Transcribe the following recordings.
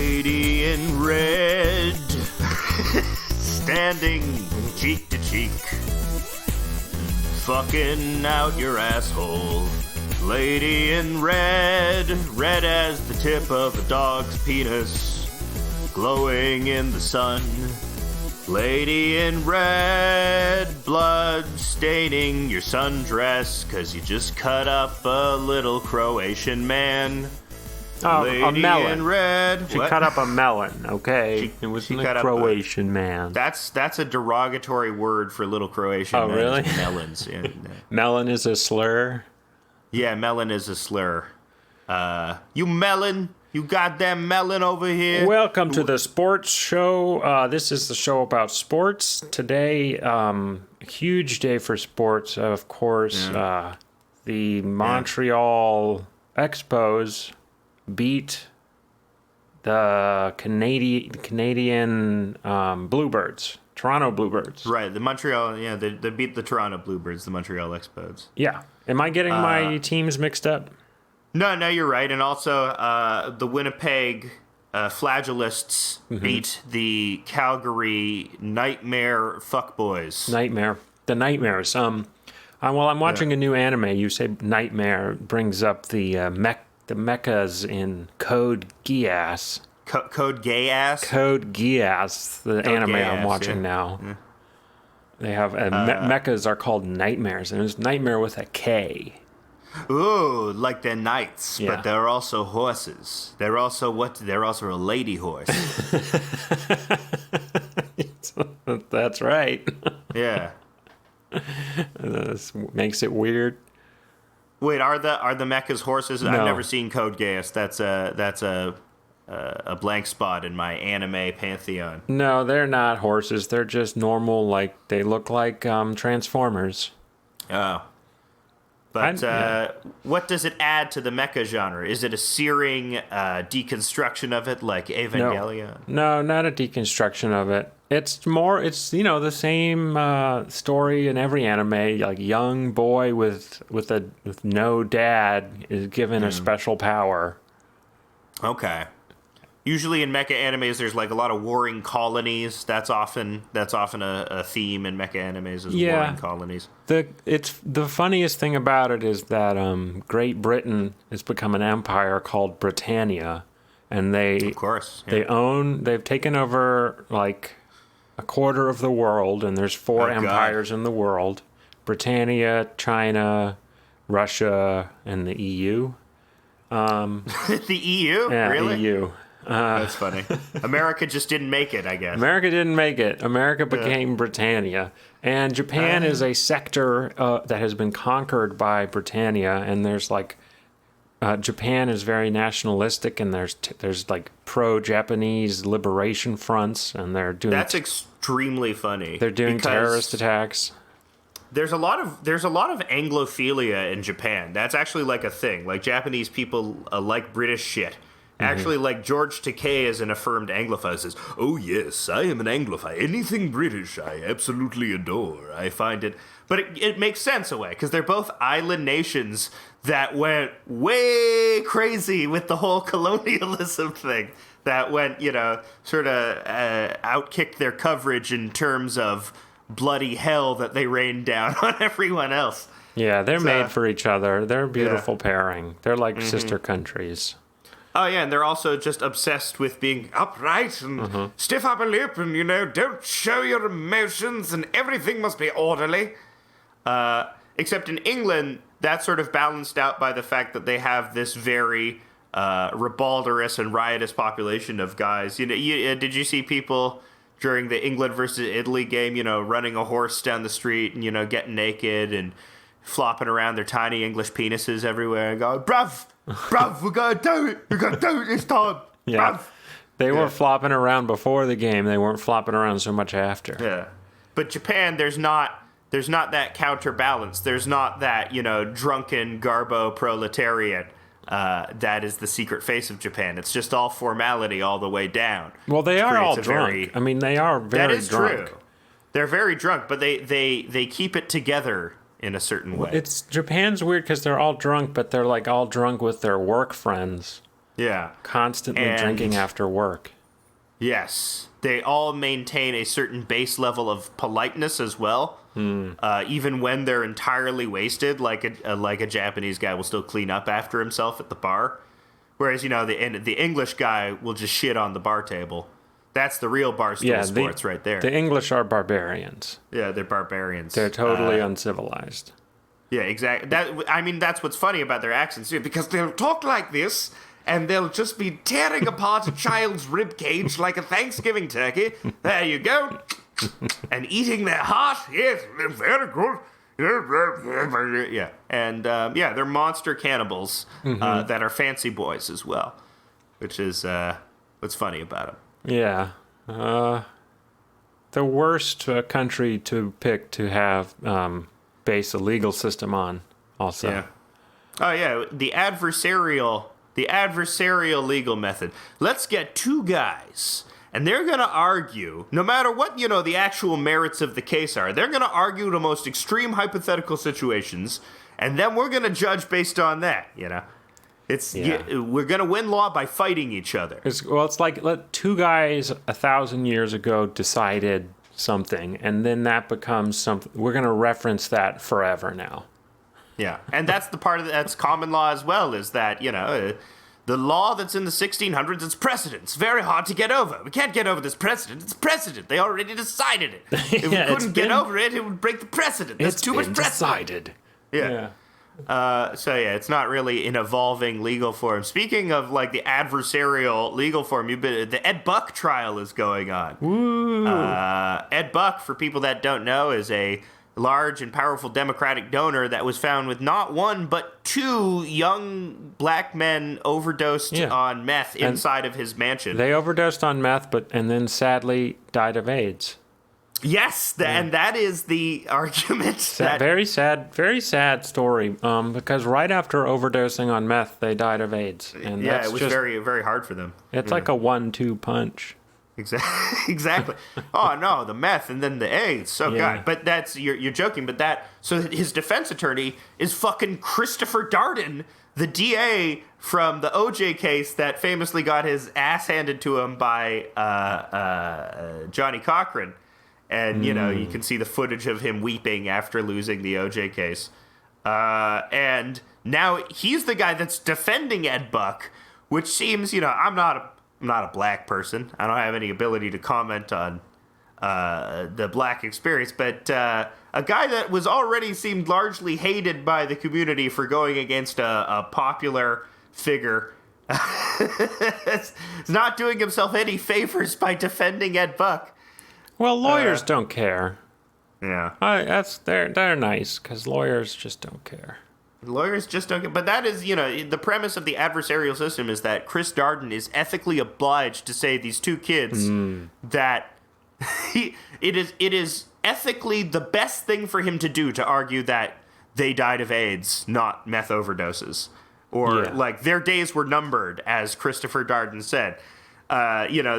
lady in red, standing cheek to cheek, fucking out your asshole. Lady in red, red as the tip of a dog's penis, glowing in the sun. Lady in red, blood staining your sundress, 'cause you just cut up a little Croatian man. Oh, Lady a melon. in red. She What? cut up a melon, okay? It wasn't a Croatian man. That's a derogatory word for little Croatian men. Really? Melons. Yeah. Melon is a slur? Yeah, melon is a slur. You melon. You goddamn melon over here. Welcome to the sports show. This is the show about sports. Today, huge day for sports, of course. The Montreal Expos beat the Canadian Bluebirds, Toronto Bluebirds. Right, the Montreal, they beat the Toronto Bluebirds, the Montreal Expos. Yeah. Am I getting my teams mixed up? No, you're right. And also, the Winnipeg Flagellists beat the Calgary Nightmare Fuckboys. The Nightmares. Well, I'm watching a new anime. You say Nightmare brings up the mechas in Code Geass. Code Gay Ass? Code Geass, the anime I'm watching now. Yeah. They have mechas are called nightmares, and it's nightmare with a K. Ooh, like they're knights, Yeah. but they're also horses. They're also They're also a lady horse. That's right. Yeah. This makes it weird. Wait, are the mechas horses? No. I've never seen Code Geass. That's a blank spot in my anime pantheon. No, they're not horses. They're just normal, like, they look like Transformers. Oh. But what does it add to the mecha genre? Is it a searing deconstruction of it, like Evangelion? No, not a deconstruction of it. It's the same story in every anime. Like, young boy with no dad is given a special power. Okay. Usually in mecha animes, there's like a lot of warring colonies. That's often a theme in mecha animes is warring colonies. The funniest thing about it is that Great Britain has become an empire called Britannia, and they've taken over like a quarter of the world, and there's four empires in the world: Britannia, China, Russia, and the EU. The EU? Yeah, really? EU. That's funny. America just didn't make it, I guess. America didn't make it. America became Britannia. And Japan is a sector that has been conquered by Britannia. And there's like, Japan is very nationalistic, and there's like pro-Japanese liberation fronts, and they're doing... That's extremely funny. They're doing terrorist attacks. There's a lot of Anglophilia in Japan. That's actually like a thing. Like, Japanese people like British shit. Actually, like, George Takei is an affirmed Anglophile, says, "Oh yes, I am an Anglophile. Anything British I absolutely adore. I find it..." But it makes sense away, because they're both island nations that went way crazy with the whole colonialism thing. That went, sort of outkicked their coverage in terms of bloody hell that they rained down on everyone else. Yeah, they're made for each other. They're a beautiful pairing. They're like sister countries. Oh, yeah, and they're also just obsessed with being upright and stiff upper lip and, don't show your emotions and everything must be orderly. Except in England, that's sort of balanced out by the fact that they have this very ribalderous and riotous population of guys. Did you see people during the England versus Italy game, running a horse down the street and, getting naked and flopping around their tiny English penises everywhere and going, bruv, we're going to do it. We're going to do it this time. Yeah. Bruv. They were flopping around before the game. They weren't flopping around so much after. Yeah. But Japan, there's not that counterbalance. There's not that, drunken garbo proletariat that is the secret face of Japan. It's just all formality all the way down. Well, they are all drunk. They are very drunk. That is true. They're very drunk, but they keep it together in a certain way. Japan's weird because they're all drunk, but they're like all drunk with their work friends. Yeah. Constantly drinking after work. Yes. They all maintain a certain base level of politeness as well. Even when they're entirely wasted, like a Japanese guy will still clean up after himself at the bar. Whereas, the English guy will just shit on the bar table. That's the real barstool sports right there. The English are barbarians. Yeah, they're barbarians. They're totally uncivilized. Yeah, exactly. That's what's funny about their accents, too, because they'll talk like this, and they'll just be tearing apart a child's rib cage like a Thanksgiving turkey. There you go. And eating their heart. Yes, very good. Yeah. And, they're monster cannibals that are fancy boys as well, which is what's funny about them. Yeah. The worst country to pick to have base a legal system on, also. Yeah. Oh, yeah, the adversarial legal method. Let's get two guys, and they're going to argue, no matter what, the actual merits of the case are, they're going to argue the most extreme hypothetical situations, and then we're going to judge based on that, we're going to win law by fighting each other. It's like two guys 1,000 years ago decided something, and then that becomes something. We're going to reference that forever now. Yeah, and that's the part that's common law as well, is that, the law that's in the 1600s, it's precedent. It's very hard to get over. We can't get over this precedent. It's precedent. They already decided it. If we couldn't get over it, it would break the precedent. There's too much precedent. Decided. Yeah. It's not really an evolving legal form. Speaking of the adversarial legal form, the Ed Buck trial is going on. Woo. Ed Buck, for people that don't know, is a large and powerful Democratic donor that was found with not one but two young black men overdosed on meth inside of his mansion. They overdosed on meth, and then sadly died of AIDS. Yes, and that is the argument. Very sad story. Because right after overdosing on meth, they died of AIDS, and it was very, very hard for them. It's like a 1-2 punch. Exactly. Oh no, the meth and then the AIDS. So God, but that's you're joking. But so his defense attorney is fucking Christopher Darden, the DA from the OJ case that famously got his ass handed to him by Johnny Cochran. And, you can see the footage of him weeping after losing the OJ case. And now he's the guy that's defending Ed Buck, which seems, I'm not a black person. I don't have any ability to comment on the black experience. But a guy that was already seemed largely hated by the community for going against a popular figure is not doing himself any favors by defending Ed Buck. Well, lawyers don't care. Yeah. They're nice, because lawyers just don't care. Lawyers just don't care. But that is, the premise of the adversarial system is that Chris Darden is ethically obliged to say these two kids that it is ethically the best thing for him to do to argue that they died of AIDS, not meth overdoses. Or, their days were numbered, as Christopher Darden said.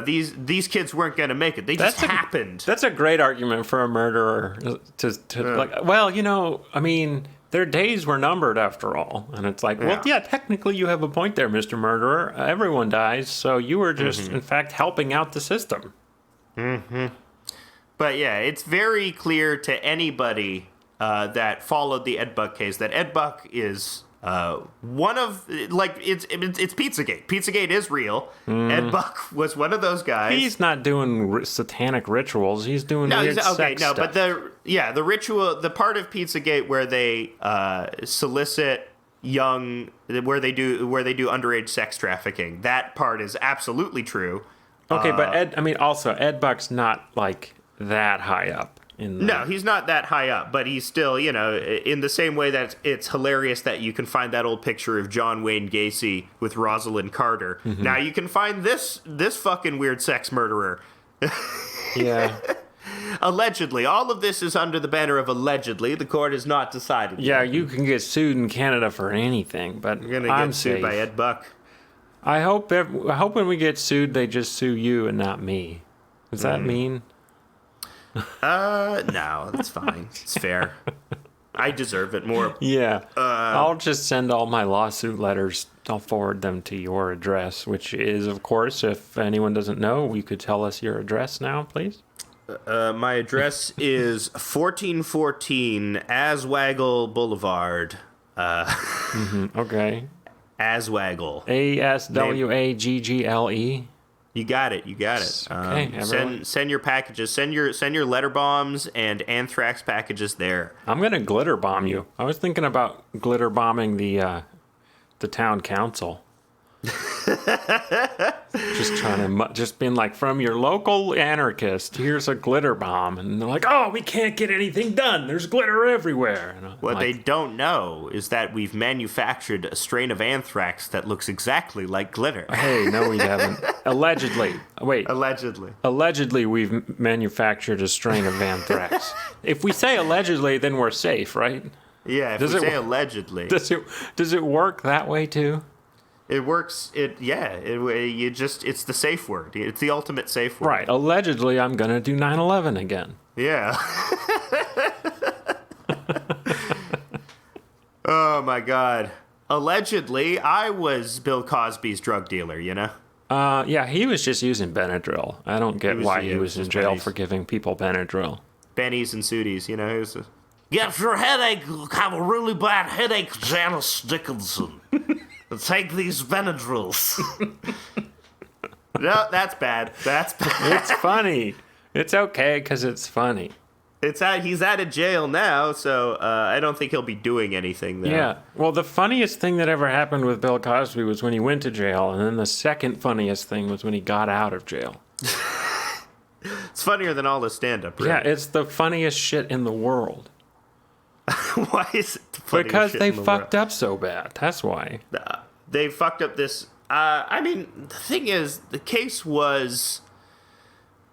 These kids weren't going to make it. They just happened. That's a great argument for a murderer their days were numbered after all. And it's like, technically you have a point there, Mr. Murderer. Everyone dies, so you were just, in fact, helping out the system. Mm-hmm. But it's very clear to anybody that followed the Ed Buck case that Ed Buck is one of, it's Pizzagate. Pizzagate is real. Ed Buck was one of those guys. He's not doing satanic rituals. He's doing weird sex stuff. But the ritual, the part of Pizzagate where they solicit where they do underage sex trafficking, that part is absolutely true. Okay, but Ed Buck's not that high up. No, he's not that high up, but he's still, in the same way that it's hilarious that you can find that old picture of John Wayne Gacy with Rosalind Carter. Mm-hmm. Now you can find this fucking weird sex murderer. Yeah. Allegedly. All of this is under the banner of allegedly. The court has not decided. Yeah, you can get sued in Canada for anything, but you're going to get sued by Ed Buck. I hope when we get sued, they just sue you and not me. Does that mean? No, that's fine. It's fair. I deserve it more. Yeah. I'll just send all my lawsuit letters. I'll forward them to your address, which is, of course, if anyone doesn't know, you could tell us your address now, please. My address is 1414 Aswaggle Boulevard. Okay. Aswaggle. Aswaggle. You got it. Okay, send your packages. Send your letter bombs and anthrax packages there. I'm gonna glitter bomb you. I was thinking about glitter bombing the town council. Just trying to, just being like, from your local anarchist, here's a glitter bomb, and they're like, oh, we can't get anything done. There's glitter everywhere. What they don't know is that we've manufactured a strain of anthrax that looks exactly like glitter. Hey, no, we haven't. Allegedly. Wait. Allegedly, we've manufactured a strain of anthrax. If we say allegedly, then we're safe, right? Yeah, if we say allegedly. Does it work that way too? It works. It's the safe word. It's the ultimate safe word. Right. Allegedly, I'm gonna do 9/11 again. Yeah. Oh my God. Allegedly, I was Bill Cosby's drug dealer. You know. Yeah, he was just using Benadryl. I don't get why he was in jail for giving people Benadryl. Bennies and Sudis, you know. Get your headache. Have a really bad headache, Janice Dickinson. Take these Benadryls. No, that's bad. It's funny. It's okay because it's funny. He's out of jail now, so I don't think he'll be doing anything there. Yeah. Well, the funniest thing that ever happened with Bill Cosby was when he went to jail, and then the second funniest thing was when he got out of jail. It's funnier than all the stand-up, right? Yeah, it's the funniest shit in the world. Why is it the funniest because shit they in the fucked world? up so bad. That's why. They fucked up this. The thing is, the case was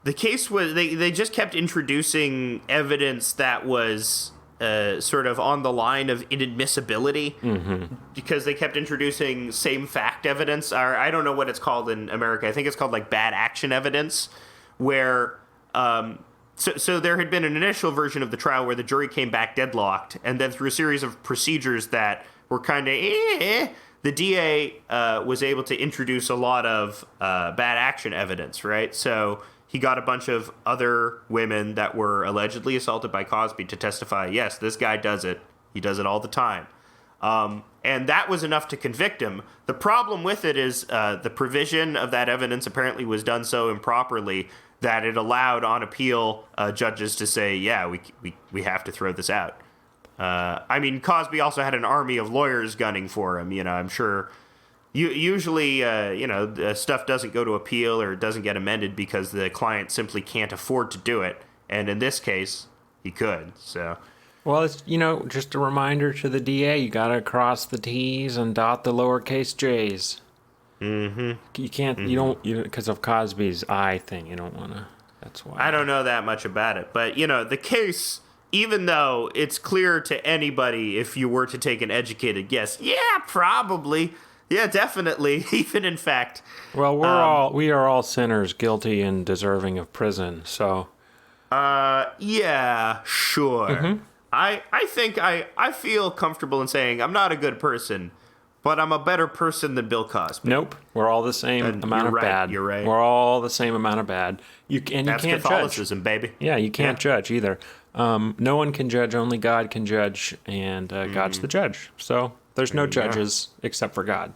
they just kept introducing evidence that was sort of on the line of inadmissibility, because they kept introducing same fact evidence, or I don't know what it's called in America. I think it's called like bad action evidence, where So there had been an initial version of the trial where the jury came back deadlocked, and then through a series of procedures that were kind of the DA was able to introduce a lot of bad action evidence, right? So he got a bunch of other women that were allegedly assaulted by Cosby to testify, yes, this guy does it. He does it all the time. And that was enough to convict him. The problem with it is the provision of that evidence apparently was done so improperly that it allowed on appeal judges to say, yeah, we have to throw this out. Cosby also had an army of lawyers gunning for him. You know, I'm sure usually, stuff doesn't go to appeal or it doesn't get amended because the client simply can't afford to do it. And in this case, he could. So, well, it's, just a reminder to the DA, you got to cross the T's and dot the lowercase J's. Mm-hmm. You can't, because of Cosby's eye thing, you don't want to, that's why. I don't know that much about it, but, the case, even though it's clear to anybody if you were to take an educated guess, yeah, probably, yeah, definitely, even in fact. Well, we are all sinners, guilty and deserving of prison, so. Yeah, sure. Mm-hmm. I think I feel comfortable in saying I'm not a good person, but I'm a better person than Bill Cosby. Nope. We're all the same amount of bad. You're right. We're all the same amount of bad. You can't Catholicism, judge. Baby. Yeah, you can't judge either. No one can judge. Only God can judge, and God's the judge. So there's no judges except for God.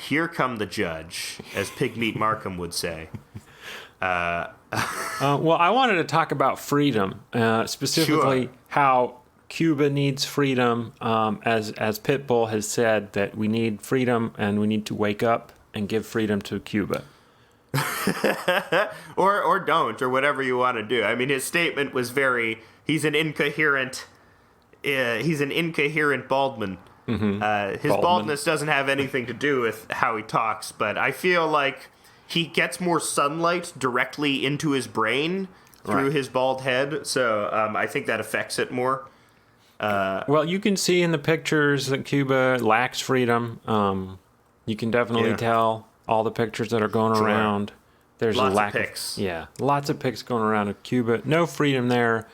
Here come the judge, as Pigmeat Markham would say. Well, I wanted to talk about freedom, specifically how Cuba needs freedom, as Pitbull has said that we need freedom and we need to wake up and give freedom to Cuba. or don't, or whatever you want to do. I mean, his statement was he's an incoherent baldman. Mm-hmm. His baldness doesn't have anything to do with how he talks, but I feel like he gets more sunlight directly into his brain through his bald head, so I think that affects it more. Well, you can see in the pictures that Cuba lacks freedom. You can definitely tell all the pictures that are going around. There's lots a lack of pics. Lots of pics going around of Cuba. No freedom there.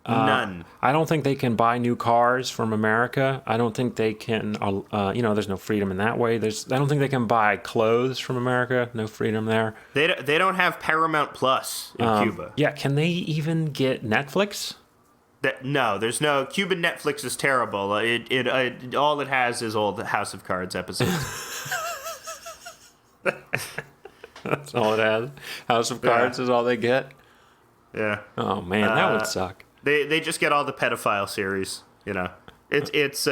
None. I don't think they can buy new cars from America. I don't think they can, there's no freedom in that way. I don't think they can buy clothes from America. No freedom there. They don't have Paramount Plus in Cuba. Yeah, can they even get Netflix? No, there's no Cuban Netflix is terrible. It all it has is old House of Cards episodes. That's all it has. House of Cards is all they get. Yeah. Oh man, that would suck. They just get all the pedophile series. It's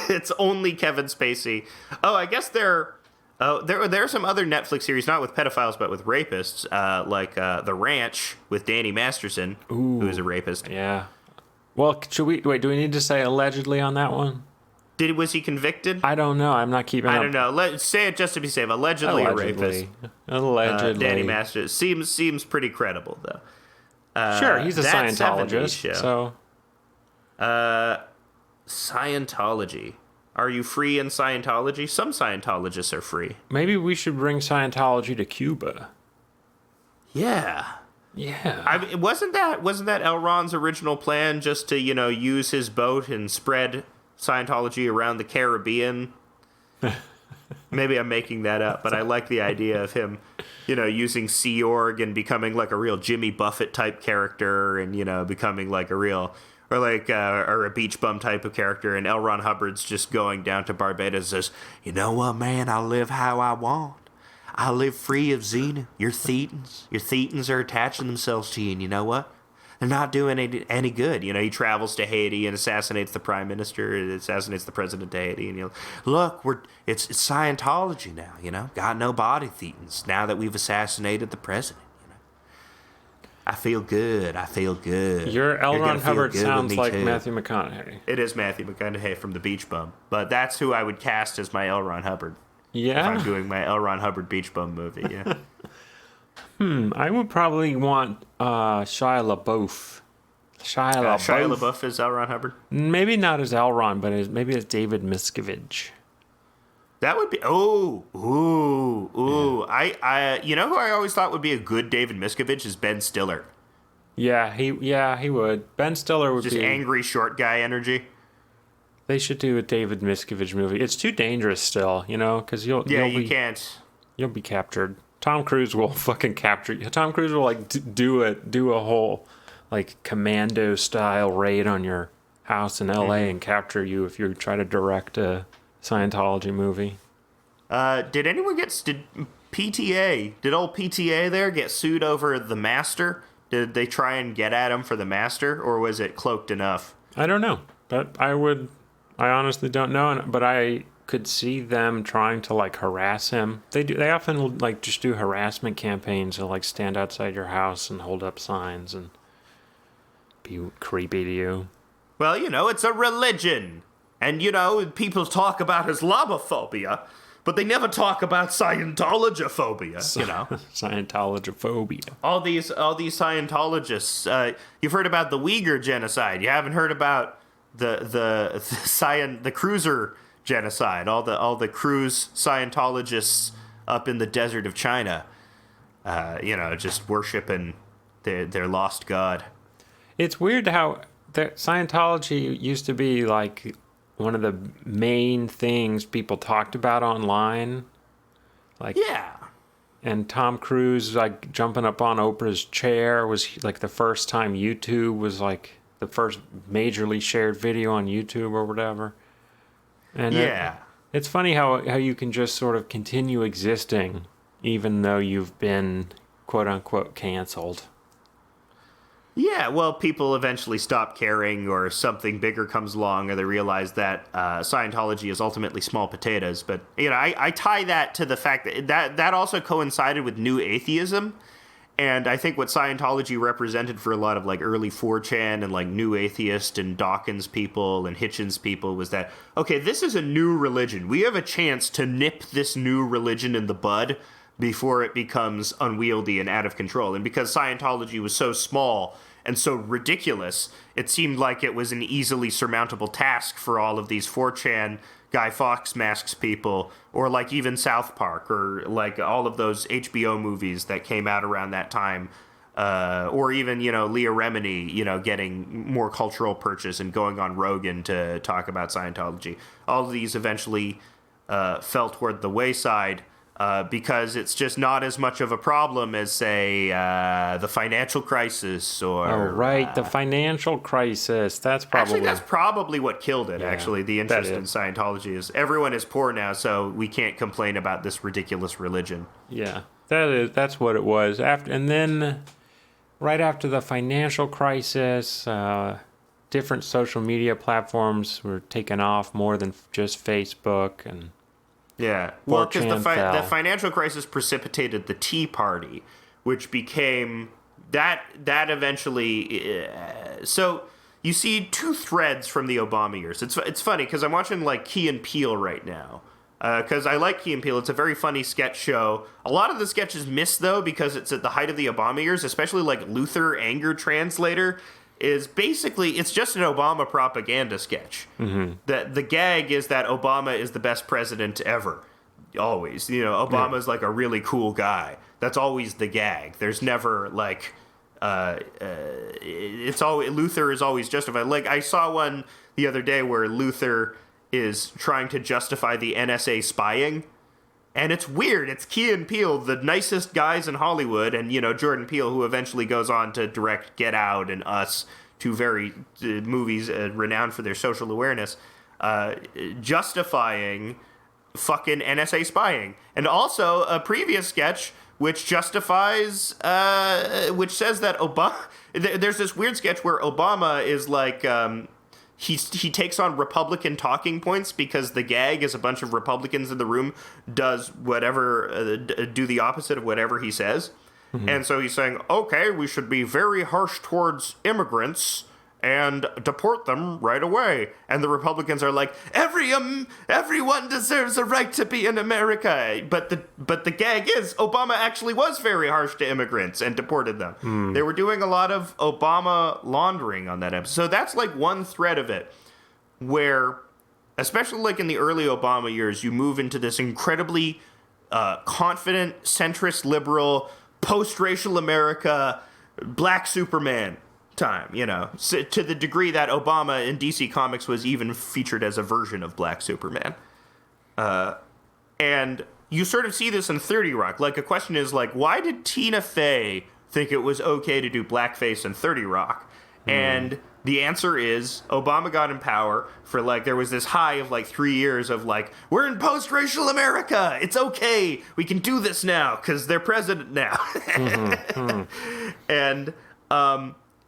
it's only Kevin Spacey. Oh, I guess there are some other Netflix series, not with pedophiles but with rapists, like The Ranch with Danny Masterson, who is a rapist. Yeah. Well, do we need to say allegedly on that one? Was he convicted? I don't know. I'm not keeping up. I don't know. Let's say it just to be safe. Allegedly a rapist. Allegedly. Danny Masterson seems pretty credible though. Sure, he's a Scientologist. So, Scientology. Are you free in Scientology? Some Scientologists are free. Maybe we should bring Scientology to Cuba. Yeah. Yeah. I mean, wasn't that L. Ron's original plan, just to use his boat and spread Scientology around the Caribbean? Maybe I'm making that up, but I like the idea of him, using Sea Org and becoming like a real Jimmy Buffett type character, and becoming like a real, or like or a beach bum type of character, and L. Ron Hubbard's just going down to Barbados and says, "You know what, man? I live how I want. I live free of Xena. Your Thetans are attaching themselves to you, and you know what? They're not doing any good." He travels to Haiti and assassinates the prime minister, and assassinates the president of Haiti, and look, it's Scientology now, got no body Thetans now that we've assassinated the president. I feel good. Your L. Ron Hubbard sounds like too. Matthew McConaughey. It is Matthew McConaughey from The Beach Bum, but that's who I would cast as my L. Ron Hubbard. Yeah. If I'm doing my L. Ron Hubbard Beach Bum movie, yeah. I would probably want Shia LaBeouf. Shia LaBeouf is L. Ron Hubbard? Maybe not as L. Ron, but maybe as David Miscavige. That would be... I who I always thought would be a good David Miscavige is Ben Stiller. Yeah, he would. Ben Stiller would just be... angry short guy energy. They should do a David Miscavige movie. It's too dangerous still, because you can't. You'll be captured. Tom Cruise will fucking capture you. Tom Cruise will do a whole commando style raid on your house in L.A. and capture you if you try to direct a Scientology movie. Did anyone did old PTA there get sued over The Master? Did they try and get at him for The Master, or was it cloaked enough? I don't know, but I honestly don't know, but I could see them trying to harass him. They often just do harassment campaigns to stand outside your house and hold up signs and be creepy to you. Well, it's a religion. And, people talk about Islamophobia, but they never talk about Scientologophobia, Scientologophobia. All these Scientologists, you've heard about the Uyghur genocide. You haven't heard about the cruiser genocide. All the cruise Scientologists up in the desert of China, just worshiping their lost god. It's weird how Scientology used to be one of the main things people talked about online. Yeah. And Tom Cruise jumping up on Oprah's chair was the first time YouTube was the first majorly shared video on YouTube or whatever. And yeah. It's funny how you can just sort of continue existing even though you've been quote unquote canceled. Yeah, well, people eventually stop caring, or something bigger comes along, or they realize that Scientology is ultimately small potatoes. But, I tie that to the fact that also coincided with new atheism. And I think what Scientology represented for a lot of early 4chan and new atheist and Dawkins people and Hitchens people was that, okay, this is a new religion. We have a chance to nip this new religion in the bud before it becomes unwieldy and out of control. And because Scientology was so small and so ridiculous, it seemed like it was an easily surmountable task for all of these 4chan Guy Fawkes masks people, or even South Park, or all of those HBO movies that came out around that time, or even, Leah Remini, getting more cultural purchase and going on Rogan to talk about Scientology. All of these eventually fell toward the wayside because it's just not as much of a problem as, say, the financial crisis or... the financial crisis. That's probably what killed it, actually. The interest in Scientology is everyone is poor now, so we can't complain about this ridiculous religion. Yeah, that's what it was. And then... Right after the financial crisis, different social media platforms were taken off more than just Facebook and well, because the financial crisis precipitated the Tea Party, which became that eventually. So you see two threads from the Obama years. It's funny because I'm watching Key and Peele right now. Because I like Key and Peele. It's a very funny sketch show. A lot of the sketches miss, though, because it's at the height of the Obama years, especially Luther Anger Translator is basically, it's just an Obama propaganda sketch. Mm-hmm. The gag is that Obama is the best president ever. Always. Obama's a really cool guy. That's always the gag. There's never, it's always, Luther is always justified. I saw one the other day where Luther is trying to justify the NSA spying. And it's weird. It's Key and Peele, the nicest guys in Hollywood, and, Jordan Peele, who eventually goes on to direct Get Out and Us, two very movies renowned for their social awareness, justifying fucking NSA spying. And also a previous sketch which justifies, which says that Obama... There's this weird sketch where Obama is he takes on Republican talking points because the gag is a bunch of Republicans in the room do the opposite of whatever he says. Mm-hmm. And so he's saying, okay, we should be very harsh towards immigrants and deport them right away. And the Republicans are like, everyone deserves a right to be in America. But the gag is Obama actually was very harsh to immigrants and deported them. Mm. They were doing a lot of Obama laundering on that episode. So that's one thread of it where, especially in the early Obama years, you move into this incredibly confident, centrist, liberal, post-racial America, Black Superman time, so to the degree that Obama in DC Comics was even featured as a version of Black Superman. And you sort of see this in 30 Rock. A question is, why did Tina Fey think it was okay to do blackface in 30 Rock? And the answer is Obama got in power for, there was this high of, 3 years of, we're in post-racial America. It's okay. We can do this now because they're president now. And,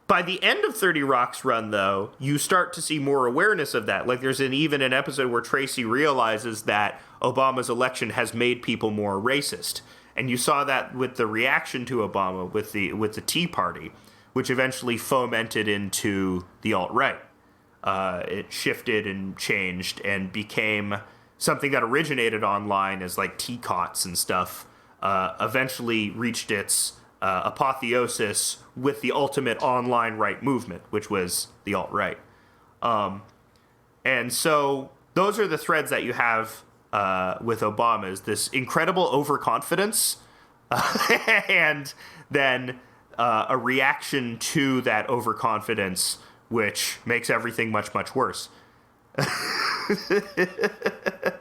by the end of 30 Rock's run, though, you start to see more awareness of that. There's even an episode where Tracy realizes that Obama's election has made people more racist. And you saw that with the reaction to Obama with the Tea Party, which eventually fomented into the alt-right. It shifted and changed and became something that originated online as teacots and stuff, eventually reached its apotheosis with the ultimate online right movement, which was the alt-right. And so those are the threads that you have with Obama, is this incredible overconfidence and then a reaction to that overconfidence, which makes everything much, much worse.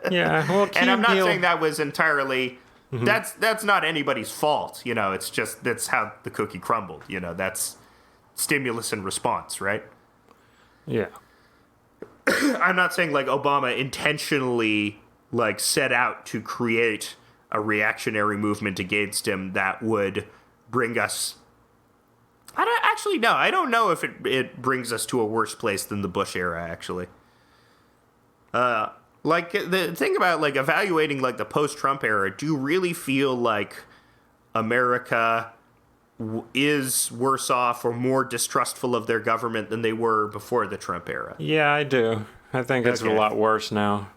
Yeah, well, and I'm not saying that was entirely... Mm-hmm. That's not anybody's fault, it's just that's how the cookie crumbled, that's stimulus and response, right? Yeah. I'm not saying Obama intentionally set out to create a reactionary movement against him that would bring us... I don't know if it brings us to a worse place than the Bush era, actually. The thing about evaluating the post-Trump era, do you really feel America is worse off or more distrustful of their government than they were before the Trump era? Yeah, I do. I think it's a lot worse now.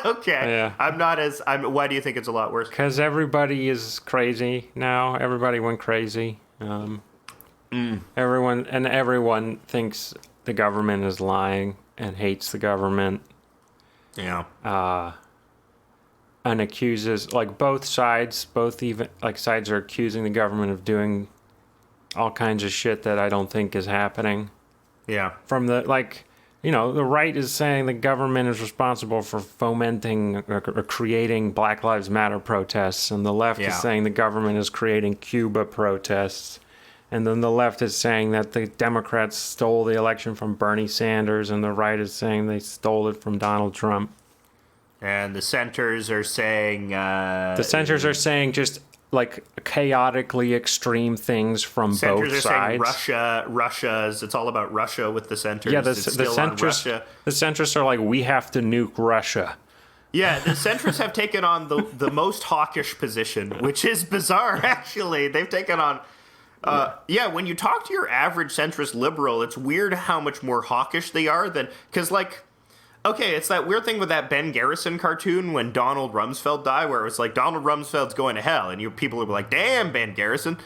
Okay. Yeah. Why do you think it's a lot worse? Because everybody is crazy now. Everybody went crazy. Everyone thinks the government is lying and hates the government. Yeah. And accuses both sides are accusing the government of doing all kinds of shit that I don't think is happening. Yeah. From the, like, you know, the right is saying the government is responsible for fomenting or creating Black Lives Matter protests, and the left is saying the government is creating Cuba protests. And then the left is saying that the Democrats stole the election from Bernie Sanders, and the right is saying they stole it from Donald Trump. And the centers are saying... the centers are saying just, like, chaotically extreme things from both sides. Centers are saying Russia's... It's all about Russia with the centers. Yeah, the centrists are like, we have to nuke Russia. Yeah, the centrists have taken on the most hawkish position, which is bizarre, actually. They've taken on... when you talk to your average centrist liberal, it's weird how much more hawkish they are than... Because, like... Okay, it's that weird thing with that Ben Garrison cartoon when Donald Rumsfeld died, where it was like, Donald Rumsfeld's going to hell, and people would be like, damn, Ben Garrison.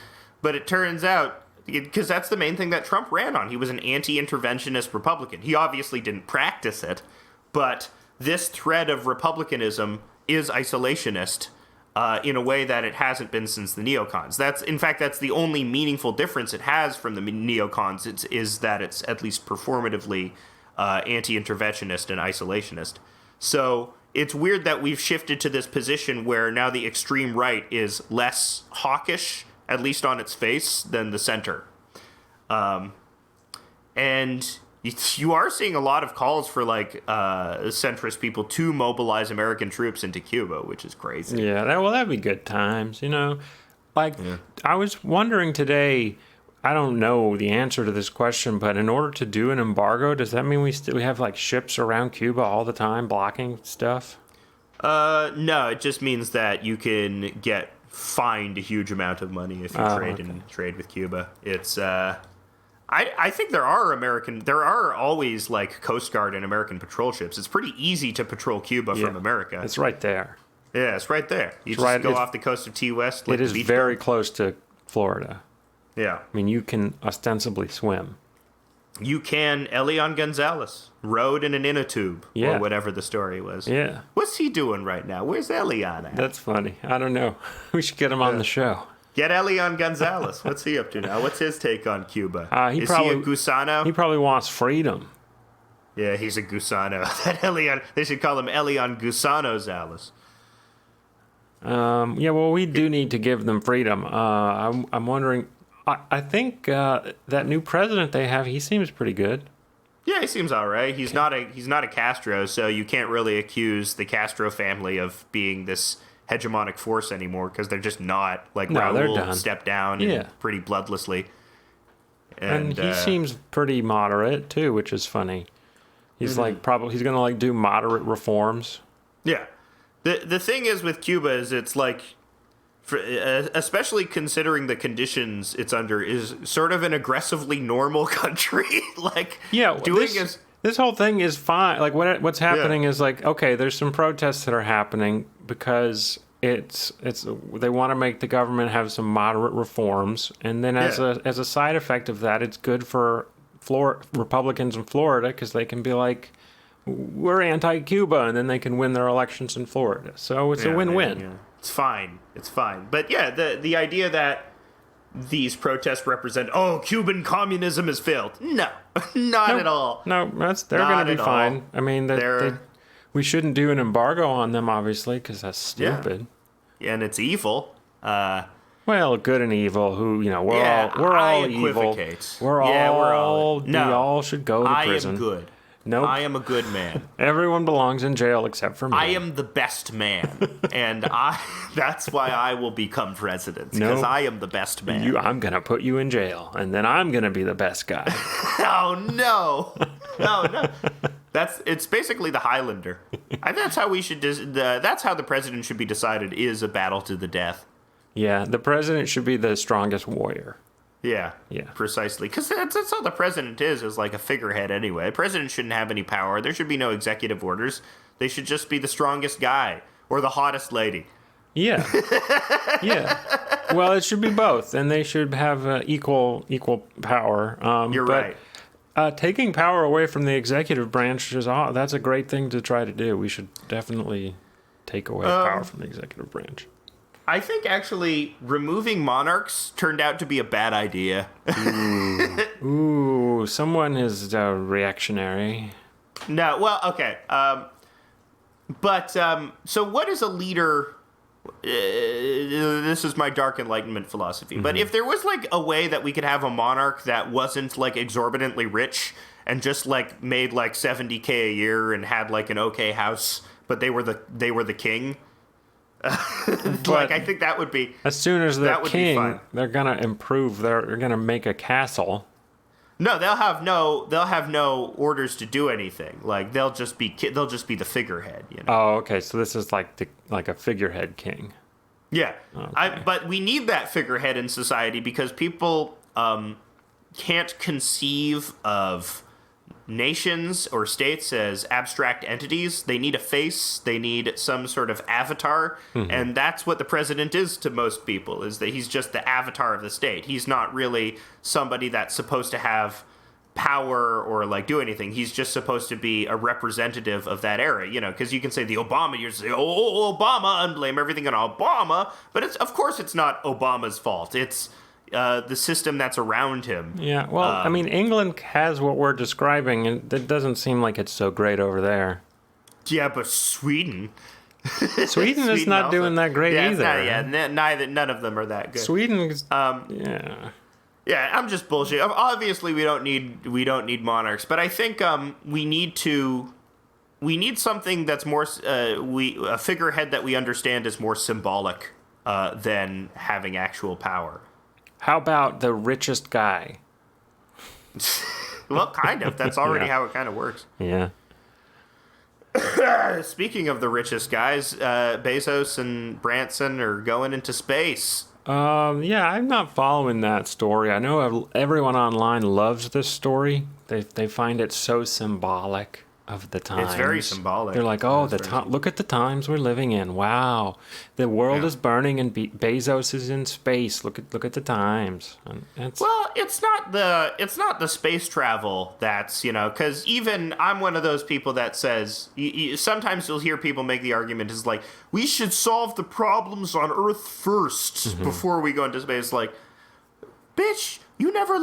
But it turns out, because that's the main thing that Trump ran on. He was an anti-interventionist Republican. He obviously didn't practice it, but this thread of Republicanism is isolationist in a way that it hasn't been since the neocons. That's the only meaningful difference it has from the neocons, is that it's at least performatively anti-interventionist and isolationist. So it's weird that we've shifted to this position where now the extreme right is less hawkish, at least on its face, than the center. And you are seeing a lot of calls for, like, centrist people to mobilize American troops into Cuba, which is crazy. Yeah, that'd be good times, you know? Like, I was wondering today... I don't know the answer to this question, but in order to do an embargo, does that mean we have like ships around Cuba all the time blocking stuff? No, it just means that you can get fined a huge amount of money if you trade with Cuba. It's I think there are always like Coast Guard and American patrol ships. It's pretty easy to patrol Cuba from America. It's right there. Yeah, it's right there. You just go off the coast of Key West. It is very close to Florida. Yeah. I mean, you can ostensibly swim. You can. Elian Gonzalez rode in an inner tube, or whatever the story was. Yeah. What's he doing right now? Where's Elian at? That's funny. I don't know. We should get him on the show. Get Elian Gonzalez. What's he up to now? What's his take on Cuba? Is he a Gusano? He probably wants freedom. Yeah, he's a Gusano. That Elian. They should call him Elian Gusano Zales. Well, we do need to give them freedom. I'm wondering... I think that new president they have, he seems pretty good. Yeah, he seems all right. He's not a Castro, so you can't really accuse the Castro family of being this hegemonic force anymore, because they're just not. Like, Raul stepped down pretty bloodlessly. And he seems pretty moderate too, which is funny. He's he's gonna like do moderate reforms. Yeah. The thing is with Cuba is it's like, especially considering the conditions it's under, is sort of an aggressively normal country. This whole thing is fine. Like what's happening is like, okay, there's some protests that are happening because they want to make the government have some moderate reforms, and then as a side effect of that, it's good for Republicans in Florida because they can be like, we're anti-Cuba, and then they can win their elections in Florida. So it's a win-win. Yeah. It's fine. But the idea that these protests represent, Cuban communism has failed. No, not at all. No, they're going to be fine. I mean, we shouldn't do an embargo on them, obviously, because that's stupid. Yeah, and it's evil. Well, good and evil. We're all evil. We all should go to prison. I am good. Nope. I am a good man. Everyone belongs in jail except for me. I am the best man, and that's why I will become president, because I am the best man. I'm going to put you in jail, and then I'm going to be the best guy. Oh, no. No. It's basically the Highlander. I think that's how that's how the president should be decided, is a battle to the death. Yeah, the president should be the strongest warrior. Yeah, precisely. Because that's how the president is like a figurehead anyway. The president shouldn't have any power. There should be no executive orders. They should just be the strongest guy or the hottest lady. Yeah. Yeah. Well, it should be both, and they should have equal power. You're right. Taking power away from the executive branch that's a great thing to try to do. We should definitely take away power from the executive branch. actually removing monarchs turned out to be a bad idea. Ooh, someone is reactionary. No, well, okay. So what is a leader? This is my dark enlightenment philosophy. But if there was like a way that we could have a monarch that wasn't like exorbitantly rich and just like made like $70,000 a year and had like an okay house, but they were the king. Like I think that would be as soon as they're king, they're gonna improve. They're gonna make a castle. No, they'll have no orders to do anything. Like they'll just be the figurehead. You know? Oh, okay. So this is like a figurehead king. Yeah, Okay. But we need that figurehead in society because people can't conceive of nations or states as abstract entities. They need a face. They need some sort of avatar, and that's what the president is to most people. Is that he's just the avatar of the state. He's not really somebody that's supposed to have power or like do anything. He's just supposed to be a representative of that era, you know, because you can say the Obama, you say, oh, Obama, and blame everything on Obama, but of course it's not Obama's fault. It's the system that's around him. Yeah, well, I mean, England has what we're describing, and it doesn't seem like it's so great over there. Yeah, but Sweden Sweden is not also doing that great either. None of them are that good. Sweden is, yeah. Yeah, I'm just bullshit. Obviously, we don't need monarchs, but I think we need something that's more a figurehead that we understand is more symbolic than having actual power. How about the richest guy? Well, kind of. That's already how it kind of works. Yeah. Speaking of the richest guys, Bezos and Branson are going into space. Yeah, I'm not following that story. I know everyone online loves this story. They find it so symbolic of the times. It's very symbolic. They're like, oh, look at the times we're living in. Wow, the world is burning and Bezos is in space. Look at the times. Well, it's not the space travel that's, you know, because even I'm one of those people that says sometimes you'll hear people make the argument is like we should solve the problems on Earth first before we go into space. Like, bitch, you never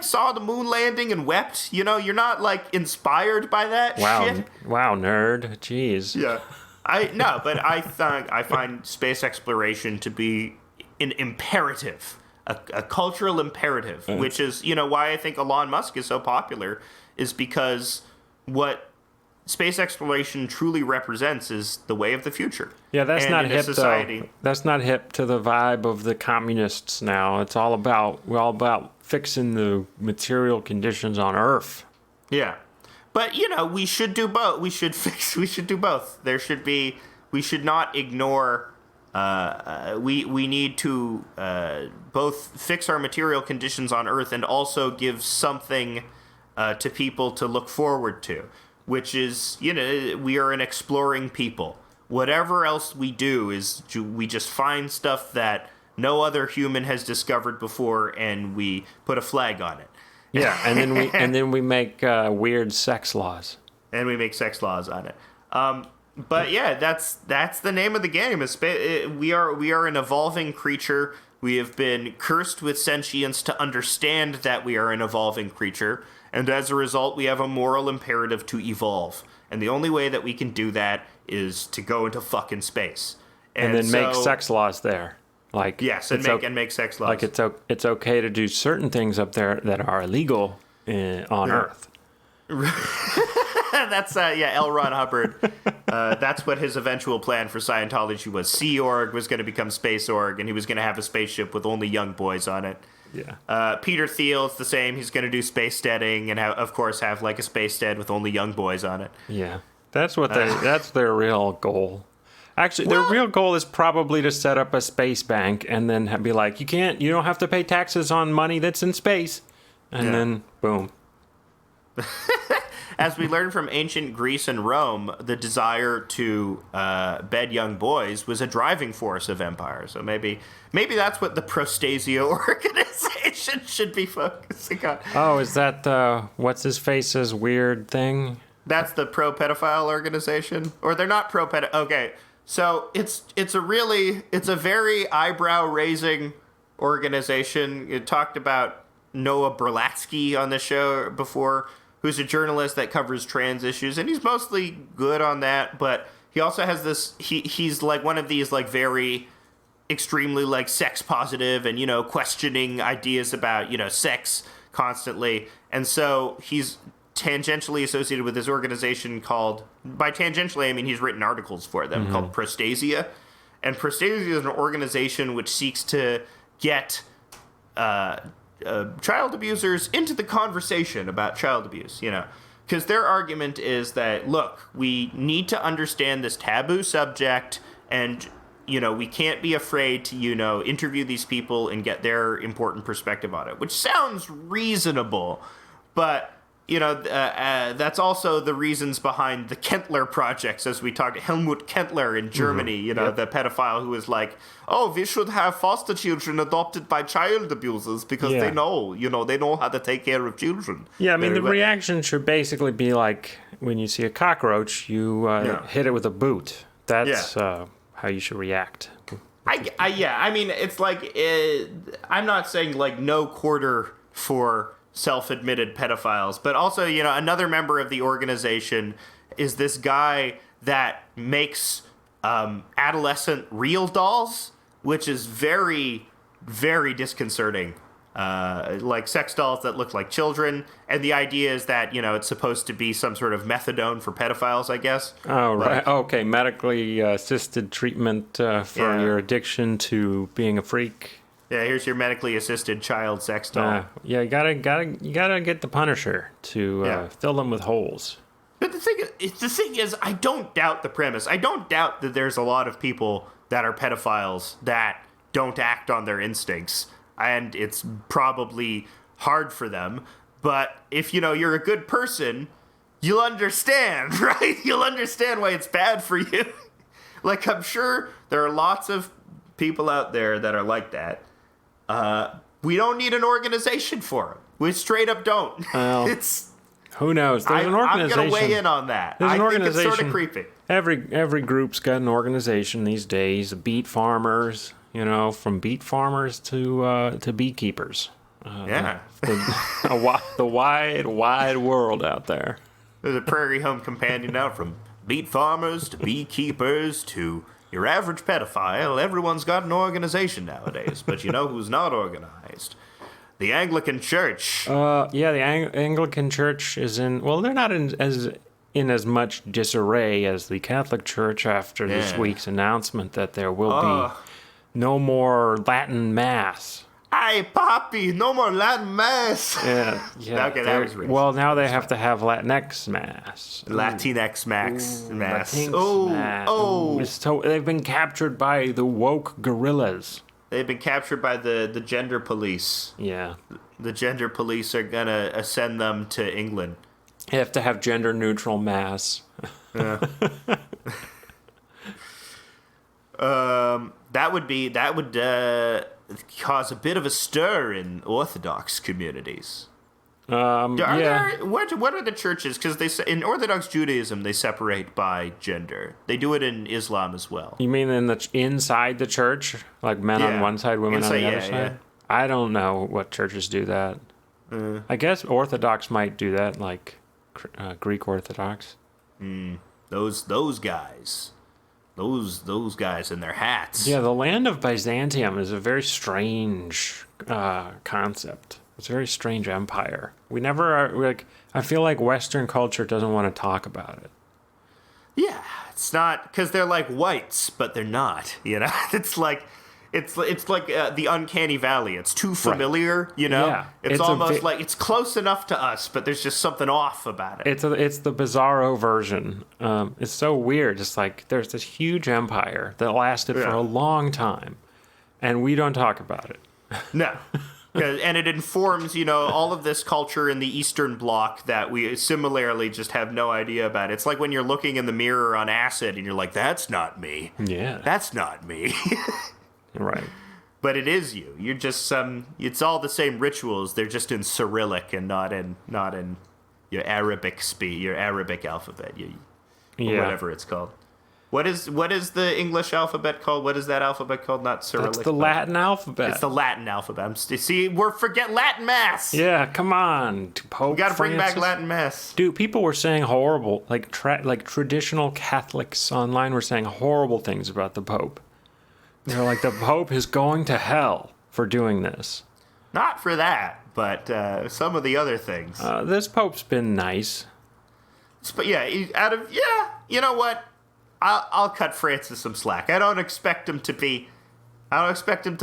saw the moon landing and wept. You know, you're not like inspired by that shit. Wow, nerd. Jeez. Yeah. I find space exploration to be an imperative, a cultural imperative, which is, you know, why I think Elon Musk is so popular is because what space exploration truly represents is the way of the future. Yeah, that's not hip society, though. That's not hip to the vibe of the communists now. We're all about fixing the material conditions on Earth. Yeah. But, you know, we should do both. We should do both. We should not ignore, we need to both fix our material conditions on Earth and also give something to people to look forward to, which is, you know, we are an exploring people. Whatever else we do is we just find stuff that no other human has discovered before and we put a flag on it. Yeah, and then we make weird sex laws. And we make sex laws on it. But yeah, that's the name of the game. We are an evolving creature. We have been cursed with sentience to understand that we are an evolving creature, and as a result, we have a moral imperative to evolve. And the only way that we can do that is to go into fucking space. And then make sex laws there. Like, yes, and make sex laws. Like it's okay to do certain things up there that are illegal on Earth. That's L. Ron Hubbard. That's what his eventual plan for Scientology was. Sea Org was going to become Space Org, and he was going to have a spaceship with only young boys on it. Yeah. Peter Thiel's the same. He's going to do space steading, and of course have like a space stead with only young boys on it. Yeah, that's their real goal. Actually, their real goal is probably to set up a space bank and then be like, you don't have to pay taxes on money that's in space. And then, boom. As we learned from ancient Greece and Rome, the desire to bed young boys was a driving force of empire. So maybe that's what the Prostasio organization should be focusing on. Oh, is that what's-his-face's weird thing? That's the pro-pedophile organization? Or they're not pro-pedophile. Okay. So it's a very eyebrow-raising organization. You talked about Noah Berlatsky on the show before, who's a journalist that covers trans issues, and he's mostly good on that, but he also has this, he's like one of these like very extremely like sex positive and, questioning ideas about, sex constantly. And so he's tangentially associated with this organization called, by tangentially, I mean he's written articles for them, called Prostasia. And Prostasia is an organization which seeks to get child abusers into the conversation about child abuse, because their argument is that, look, we need to understand this taboo subject, and we can't be afraid to interview these people and get their important perspective on it, which sounds reasonable, but that's also the reasons behind the Kentler projects, as we talked. Helmut Kentler in Germany, the pedophile who was like, oh, we should have foster children adopted by child abusers because they know how to take care of children. Yeah, I mean, the reaction should basically be like when you see a cockroach, you hit it with a boot. That's how you should react. I mean, it's like, I'm not saying like no quarter for self-admitted pedophiles, but also, another member of the organization is this guy that makes adolescent real dolls, which is very, very disconcerting. Like sex dolls that look like children, and the idea is that, it's supposed to be some sort of methadone for pedophiles, I guess. Oh, right. Okay, medically assisted treatment for your addiction to being a freak. Yeah, here's your medically assisted child sex doll. You gotta get the Punisher to fill them with holes. But the thing is, I don't doubt the premise. I don't doubt that there's a lot of people that are pedophiles that don't act on their instincts, and it's probably hard for them. But if you're a good person, you'll understand, right? You'll understand why it's bad for you. Like, I'm sure there are lots of people out there that are like that. We don't need an organization for them. We straight up don't. Well, who knows? There's an organization. I'm going to weigh in on that. There's an organization. Think it's sort of creepy. Every group's got an organization these days. Beet farmers, from beet farmers to beekeepers. The wide world out there. There's a Prairie Home Companion now, from beet farmers to beekeepers to your average pedophile. Everyone's got an organization nowadays, but you know who's not organized? The Anglican Church. The Anglican Church is in. Well, they're not in as much disarray as the Catholic Church after this week's announcement that there will be no more Latin Mass. Hey, Poppy, no more Latin Mass. Yeah. Okay, that was racist. Well, now they have to have Latinx Mass. Latinx Mass. Latinx Mass. Oh. So they've been captured by the woke gorillas. They've been captured by the gender police. Yeah. The gender police are going to send them to England. You have to have gender-neutral Mass. Yeah. That would cause a bit of a stir in Orthodox communities. What are the churches? Because in Orthodox Judaism they separate by gender. They do it in Islam as well. You mean inside the church, like men on one side, women on the other side? Yeah. I don't know what churches do that. I guess Orthodox might do that, like Greek Orthodox. Those guys. Those guys in their hats. Yeah, the land of Byzantium is a very strange concept. It's a very strange empire. We never are, I feel like Western culture doesn't want to talk about it. Yeah, it's not, because they're like whites, but they're not, It's like the uncanny valley. It's too familiar, Yeah. It's almost like it's close enough to us, but there's just something off about it. It's the bizarro version. It's so weird. It's like there's this huge empire that lasted for a long time, and we don't talk about it. No. And it informs, all of this culture in the Eastern Bloc that we similarly just have no idea about. It's like when you're looking in the mirror on acid and you're like, that's not me. Yeah. That's not me. Right. But it is you. You're just it's all the same rituals. They're just in Cyrillic and not in your Arabic your Arabic alphabet, or whatever it's called. What is the English alphabet called? What is that alphabet called? Not Cyrillic. That's the Latin alphabet. It's the Latin alphabet. See, forget Latin Mass. Yeah, come on, Pope. We got to bring back Francis. Latin Mass. Dude, people were saying horrible, like traditional Catholics online were saying horrible things about the Pope. They're like, the Pope is going to hell for doing this. Not for that, but some of the other things. This Pope's been nice. But yeah, you know what? I'll cut Francis some slack. I don't expect him to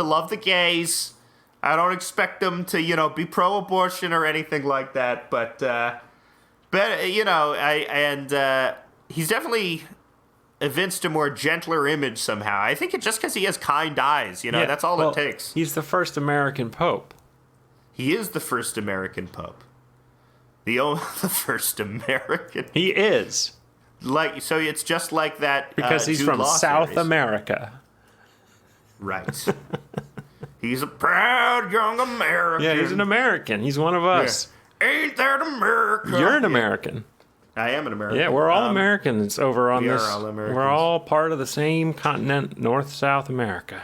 love the gays. I don't expect him to, be pro-abortion or anything like that. But he's definitely evinced a more gentler image somehow. I think it's just because he has kind eyes. That's all it takes. He's the first American Pope. He is the first American Pope. The first American. He is. So it's just like that. Because he's Jude from Law South series. America. Right. He's a proud young American. Yeah, he's an American. He's one of us. Yeah. Ain't that America? You're an American. I am an American. Yeah, we're all Americans over on this. We are all Americans. We're all part of the same continent, North-South America.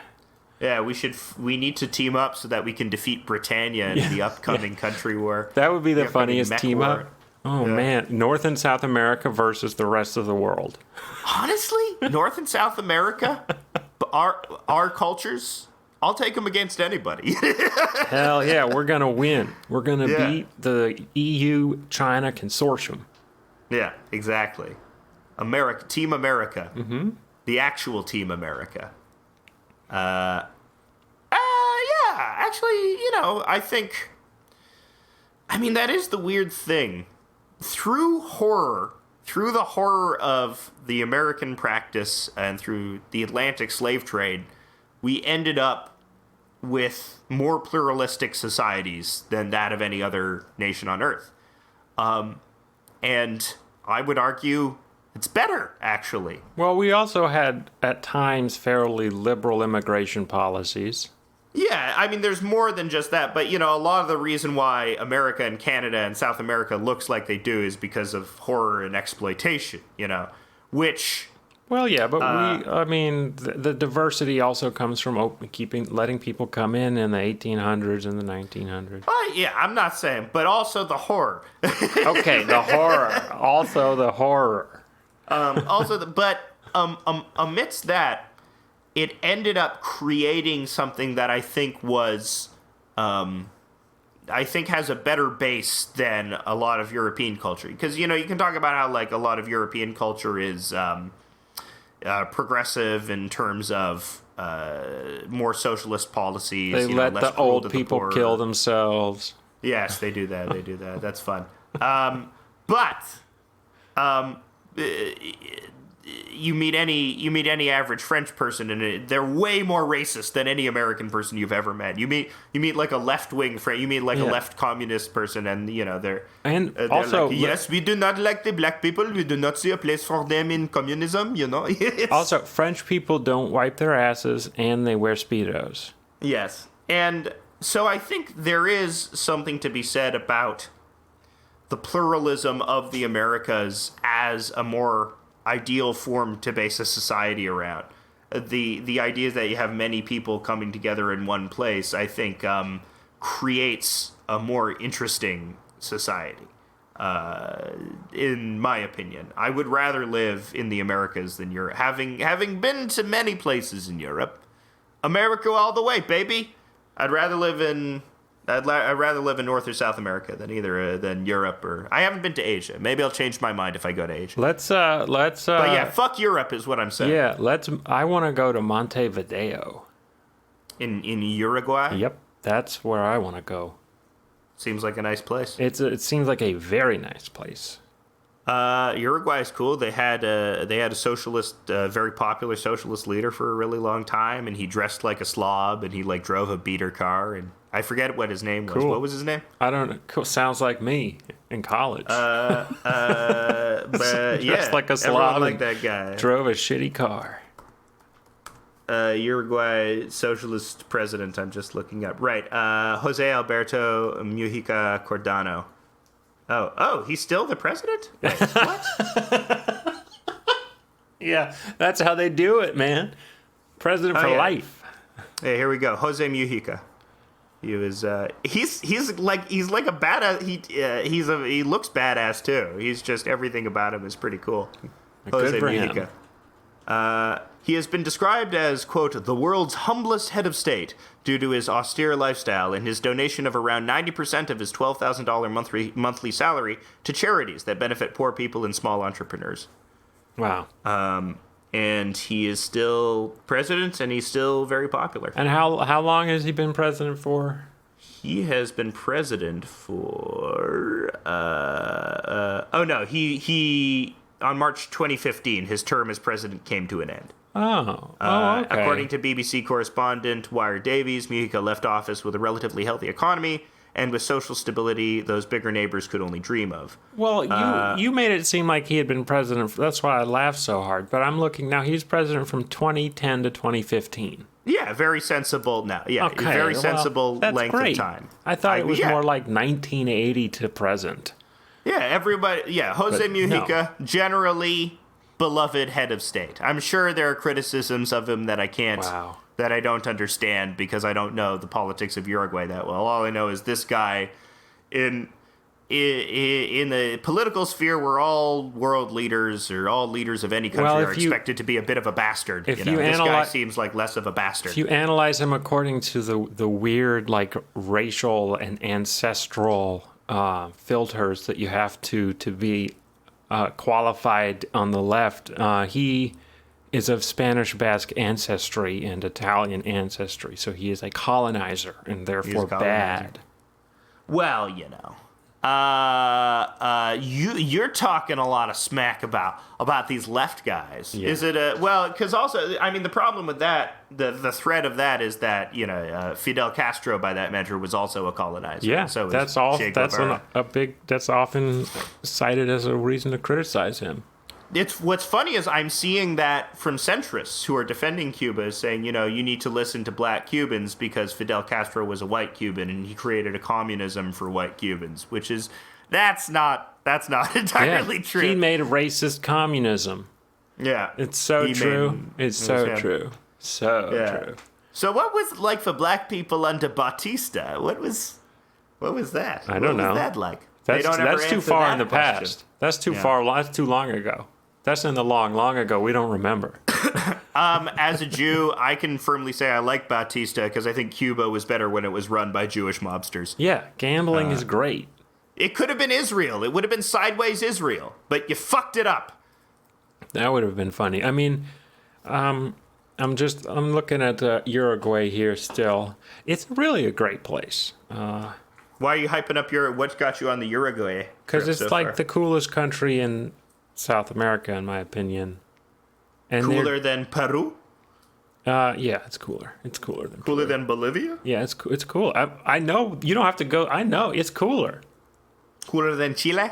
Yeah, we need to team up so that we can defeat Britannia in the upcoming country war. That would be the funniest team war. up. Oh, man. North and South America versus the rest of the world. Honestly, North and South America, our cultures, I'll take them against anybody. Hell yeah, we're going to win. We're going to beat the EU-China consortium. Yeah, exactly. Team America. Mm-hmm. The actual Team America. Actually, I think, that is the weird thing. Through the horror of the American practice and through the Atlantic slave trade, we ended up with more pluralistic societies than that of any other nation on earth. And I would argue it's better, actually. Well, we also had, at times, fairly liberal immigration policies. Yeah, there's more than just that, but, a lot of the reason why America and Canada and South America looks like they do is because of horror and exploitation, which... Well, yeah, but the diversity also comes from letting people come in the 1800s and the 1900s. Yeah, I'm not saying, but also the horror. Okay, the horror. Also the horror. Amidst that, it ended up creating something that I think was, has a better base than a lot of European culture. Because, you can talk about how, a lot of European culture is progressive in terms of more socialist policies. They let the old people kill themselves. Yes, they do that. That's fun. You meet any average French person, and they're way more racist than any American person you've ever met. You meet a left wing French, a left communist person, and they're also like, yes, we do not like the black people. We do not see a place for them in communism. Also, French people don't wipe their asses, and they wear Speedos. Yes, and so I think there is something to be said about the pluralism of the Americas as a more ideal form to base a society around. The idea that you have many people coming together in one place, I think, creates a more interesting society. In my opinion, I would rather live in the Americas than Europe. Having been to many places in Europe, America all the way, baby. I'd rather live in North or South America than Europe, or I haven't been to Asia. Maybe I'll change my mind if I go to Asia. Let's But yeah, fuck Europe is what I'm saying. Yeah, I want to go to Montevideo. In Uruguay? Yep, that's where I want to go. Seems like a nice place. It seems like a very nice place. Uruguay is cool. They had a socialist, very popular socialist leader for a really long time, and he dressed like a slob, and he drove a beater car, and I forget what his name was. Cool. What was his name? I don't know. Cool. Sounds like me in college. But Dressed like a slob. Everyone like that guy. Drove a shitty car. Uruguay socialist president. I'm just looking up. Right. Jose Alberto Mujica Cordano. Oh, he's still the president? Wait, what? Yeah, that's how they do it, man. President for life. Hey, here we go. Jose Mujica. He was he's like a badass. He looks badass too. He's just everything about him is pretty cool. Jose Mujica. He has been described as, quote, the world's humblest head of state due to his austere lifestyle and his donation of around 90% of his $12,000 monthly salary to charities that benefit poor people and small entrepreneurs. Wow. And he is still president, and he's still very popular. And how long has he been president for? He has been president for... he on March 2015, his term as president came to an end. Okay. According to BBC correspondent Wire Davies, Mujica left office with a relatively healthy economy and with social stability those bigger neighbors could only dream of. Well, you made it seem like he had been president. That's why I laughed so hard. But I'm looking now. He's president from 2010 to 2015. Yeah, very sensible now. Yeah, okay, very sensible length great. of time. I thought it was more like 1980 to present. Yeah, everybody. Yeah, Jose Mujica, generally beloved head of state. I'm sure there are criticisms of him that I can't, that I don't understand because I don't know the politics of Uruguay that well. All I know is this guy, in the political sphere, where all world leaders or all leaders of any country are expected to be a bit of a bastard. This guy seems like less of a bastard. If you analyze him according to the weird like racial and ancestral filters that you have to be qualified on the left, he is of Spanish Basque ancestry and Italian ancestry, so he is a colonizer and therefore bad. Well, you're talking a lot of smack about these left guys. Yeah. Is it because also, I mean, the problem with that, the thread of that is that Fidel Castro, by that measure, was also a colonizer. Yeah, so that's often cited as a reason to criticize him. What's funny is I'm seeing that from centrists who are defending Cuba, saying, you need to listen to black Cubans because Fidel Castro was a white Cuban and he created a communism for white Cubans, which is that's not entirely true. He made a racist communism. Yeah, it's so true. It's so true. So true. So what was it like for black people under Batista? What was that? I don't know. What was that like? That's too far in the past. That's too far. That's too long ago. That's in the long ago. We don't remember. As a Jew, I can firmly say I like Batista because I think Cuba was better when it was run by Jewish mobsters. Yeah, gambling is great. It could have been Israel. It would have been sideways Israel, but you fucked it up. That would have been funny. I mean, I'm looking at Uruguay here still. It's really a great place. Why are you hyping up what got you on the Uruguay? Because it's like the coolest country in South America, in my opinion. And cooler than Peru? Yeah, it's cooler. It's cooler than Cooler than Bolivia? Yeah, it's cool. I know. You don't have to go. I know. It's cooler. Cooler than Chile?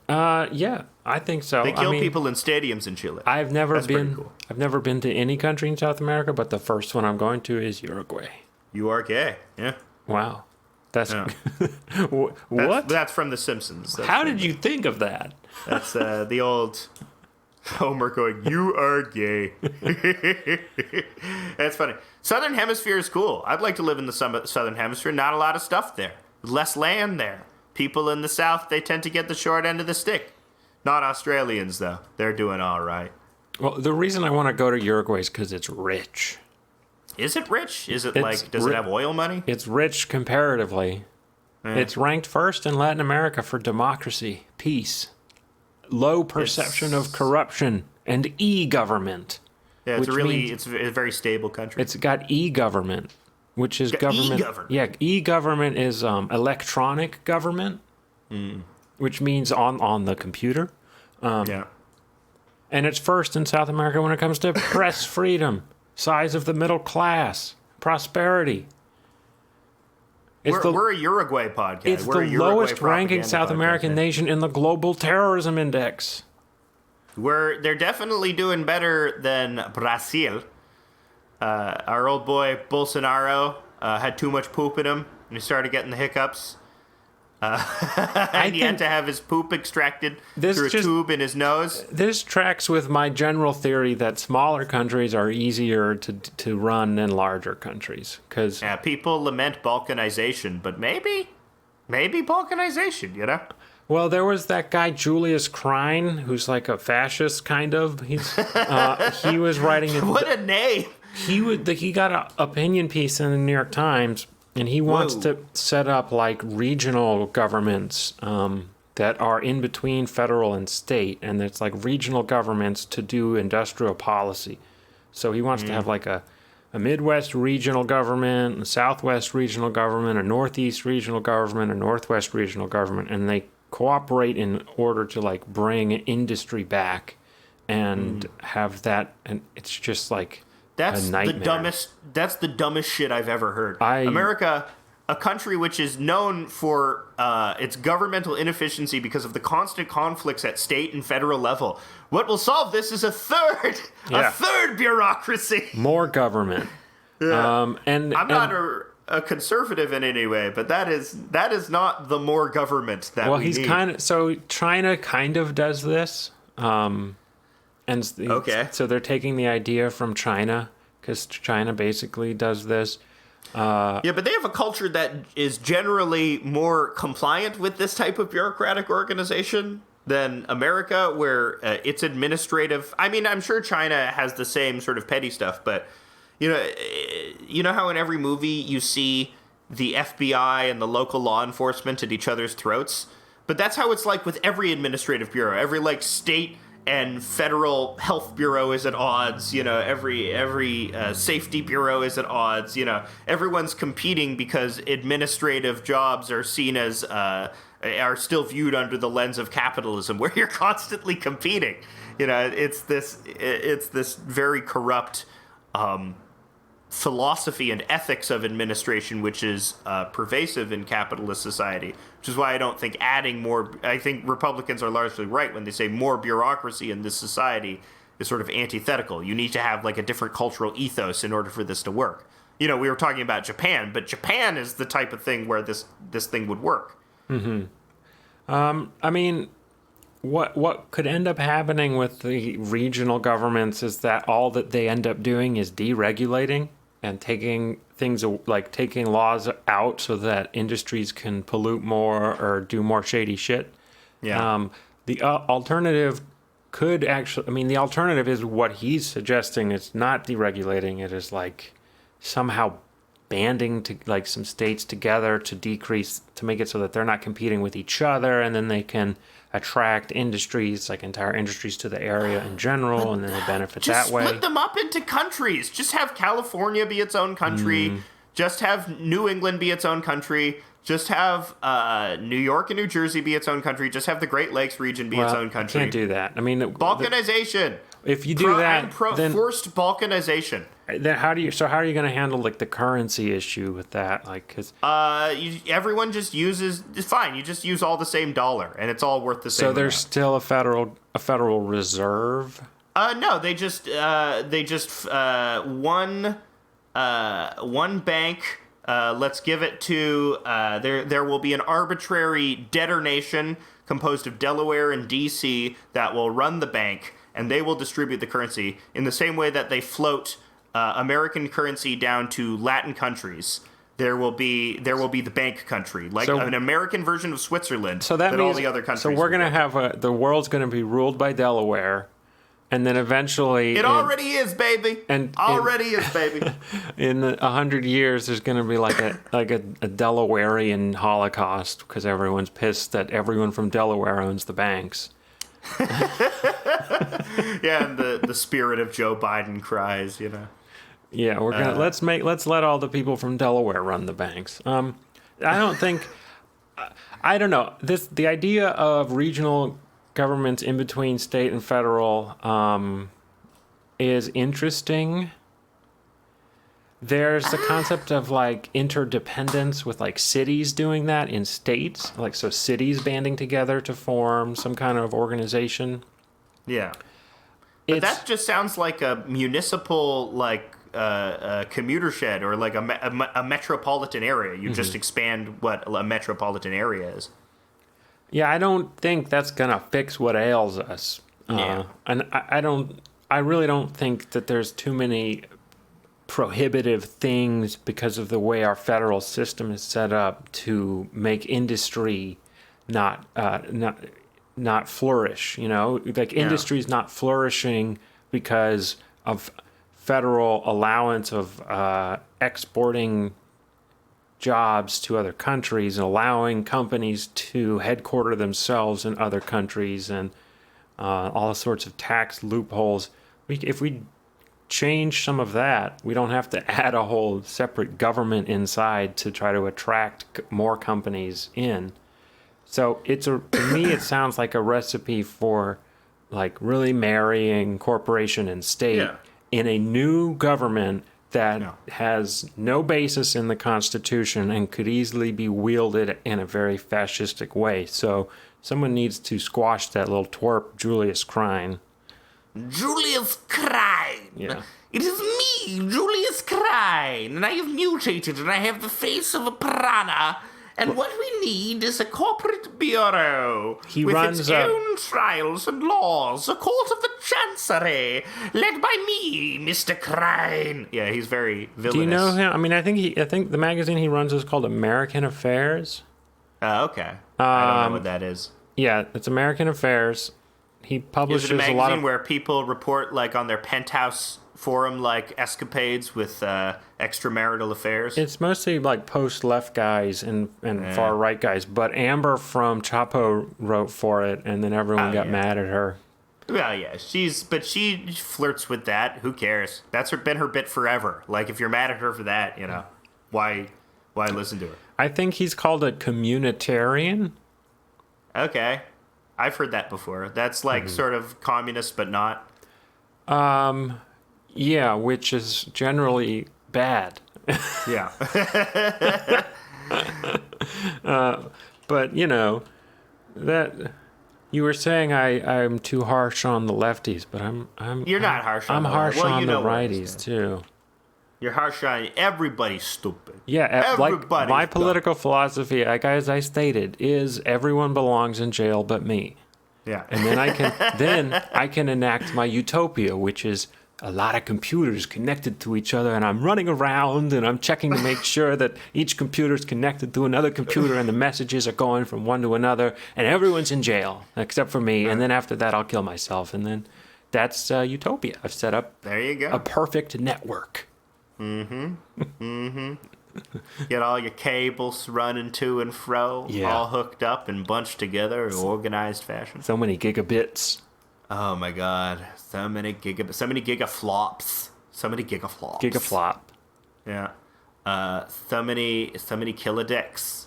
Yeah, I think so. They kill people in stadiums in Chile. I've never been to any country in South America, but the first one I'm going to is Uruguay. You are gay. Yeah. Wow. That's what? That's from The Simpsons. How did you think of that? That's the old Homer going, "You are gay." That's funny. Southern Hemisphere is cool. I'd like to live in the Southern Hemisphere. Not a lot of stuff there. Less land there. People in the South, they tend to get the short end of the stick. Not Australians, though. They're doing all right. Well, the reason I want to go to Uruguay is because it's rich. Is it rich? Does it have oil money? It's rich comparatively. It's ranked first in Latin America for democracy, peace, low perception of corruption, and e-government. Yeah, it's a very stable country. It's got e-government, which is government. E-government. Yeah, e-government is electronic government, which means on the computer. And it's first in South America when it comes to press freedom. Size of the middle class, prosperity. We're a Uruguay podcast. It's the lowest ranking South American nation in the Global Terrorism Index. They're definitely doing better than Brazil. Our old boy Bolsonaro had too much poop in him, and he started getting the hiccups. And he had to have his poop extracted through a tube in his nose. This tracks with my general theory that smaller countries are easier to run than larger countries. Yeah, people lament balkanization, but maybe balkanization, you know? Well, there was that guy Julius Krein, who's like a fascist, kind of. He was writing... What a name! He got an opinion piece in the New York Times, and he wants to set up like regional governments that are in between federal and state, and it's like regional governments to do industrial policy. So he wants to have like a Midwest regional government, a Southwest regional government, a Northeast regional government, a Northwest regional government, and they cooperate in order to like bring industry back and have that, and it's just like a nightmare. That's the dumbest shit I've ever heard. America, a country which is known for its governmental inefficiency because of the constant conflicts at state and federal level. What will solve this is a third bureaucracy. More government. Yeah. I'm not a conservative in any way, but that is not the more government that we need. China kind of does this. So they're taking the idea from China, because China basically does this. Yeah, but they have a culture that is generally more compliant with this type of bureaucratic organization than America, where it's administrative. I mean, I'm sure China has the same sort of petty stuff, but you know how in every movie you see the FBI and the local law enforcement at each other's throats? But that's how it's like with every administrative bureau. Every like state and federal health bureau is at odds. You know, every safety bureau is at odds. You know, everyone's competing because administrative jobs are seen as are still viewed under the lens of capitalism, where you're constantly competing. You know, it's this very corrupt philosophy and ethics of administration, which is pervasive in capitalist society, which is why I don't think adding more... I think Republicans are largely right when they say more bureaucracy in this society is sort of antithetical. You need to have like a different cultural ethos in order for this to work. You know, we were talking about Japan, but Japan is the type of thing where this thing would work. Mm-hmm. I mean... What could end up happening with the regional governments is that all that they end up doing is deregulating and taking laws out so that industries can pollute more or do more shady shit. Yeah. The alternative could actually... I mean, the alternative is what he's suggesting. It's not deregulating. It is like somehow banding to like some states together to make it so that they're not competing with each other, and then they can attract industries, like entire industries, to the area in general, and then they benefit that way. Just split them up into countries. Just have California be its own country. Just have New England be its own country. Just have New York and New Jersey be its own country. Just have the Great Lakes region be its own country. Can't do that. I mean, balkanization. If you do then forced balkanization. Then how are you going to handle like the currency issue with that? Like, cause everyone just uses. It's fine. You just use all the same dollar, and it's all worth the same. So there's still a federal reserve. No, they just one bank. Let's give it to there will be an arbitrary debtor nation composed of Delaware and D.C. that will run the bank, and they will distribute the currency in the same way that they float American currency down to Latin countries. There will be the bank country, like an American version of Switzerland. So that means all the other countries. So we're going to have the world's going to be ruled by Delaware, and then eventually already is, baby. In 100 years, there's going to be like a Delawarean Holocaust because everyone's pissed that everyone from Delaware owns the banks. Yeah, and the spirit of Joe Biden cries, you know. Yeah, we're gonna let's let all the people from Delaware run the banks. I don't know. The idea of regional governments in between state and federal is interesting. There's the concept of like interdependence with like cities doing that in states, like so cities banding together to form some kind of organization. Yeah. But that just sounds like a municipal like a commuter shed or like a metropolitan area. You just expand what a metropolitan area is. Yeah, I don't think that's gonna fix what ails us. And I really don't think that there's too many prohibitive things because of the way our federal system is set up to make industry not flourish. You know, like industry's not flourishing because of federal allowance of exporting jobs to other countries and allowing companies to headquarter themselves in other countries and all sorts of tax loopholes. If we change some of that, we don't have to add a whole separate government inside to try to attract more companies in. So to me, it sounds like a recipe for like really marrying corporation and state in a new government that has no basis in the Constitution and could easily be wielded in a very fascistic way. So someone needs to squash that little twerp, Julius Krein. Julius Krein! Yeah. It is me, Julius Krein, and I have mutated and I have the face of a piranha. And what we need is a corporate bureau with its own trials and laws, a court of the chancery, led by me, Mr. Krein. Yeah, he's very villainous. Do you know him? I mean, I think the magazine he runs is called American Affairs. Okay. I don't know what that is. Yeah, it's American Affairs. He publishes a magazine a lot of where people report like on their penthouse forum like escapades with extramarital affairs. It's mostly like post-left guys and far-right guys, but Amber from Chapo wrote for it, and then everyone got mad at her. Well, yeah, she flirts with that. Who cares? That's been her bit forever. Like, if you're mad at her for that, you know, why listen to her? I think he's called a communitarian. Okay. I've heard that before. That's like sort of communist, but not. Yeah, which is generally bad. Yeah. But, you know, that you were saying I'm too harsh on the lefties, but You're not harsh on I'm the harsh well, on you the know righties too. You're harsh on everybody's stupid. Yeah, everybody's like my political philosophy, like as I stated, is everyone belongs in jail but me. Yeah. And then I can enact my utopia, which is a lot of computers connected to each other, and I'm running around and I'm checking to make sure that each computer is connected to another computer and the messages are going from one to another, and everyone's in jail except for me. And then after that, I'll kill myself, and then that's utopia. I've set up there you go. A perfect network. Get all your cables running to and fro, all hooked up and bunched together in organized fashion. So many gigabits. Oh my god, so many gigaflops. Gigaflop. Yeah. So many kilodecks.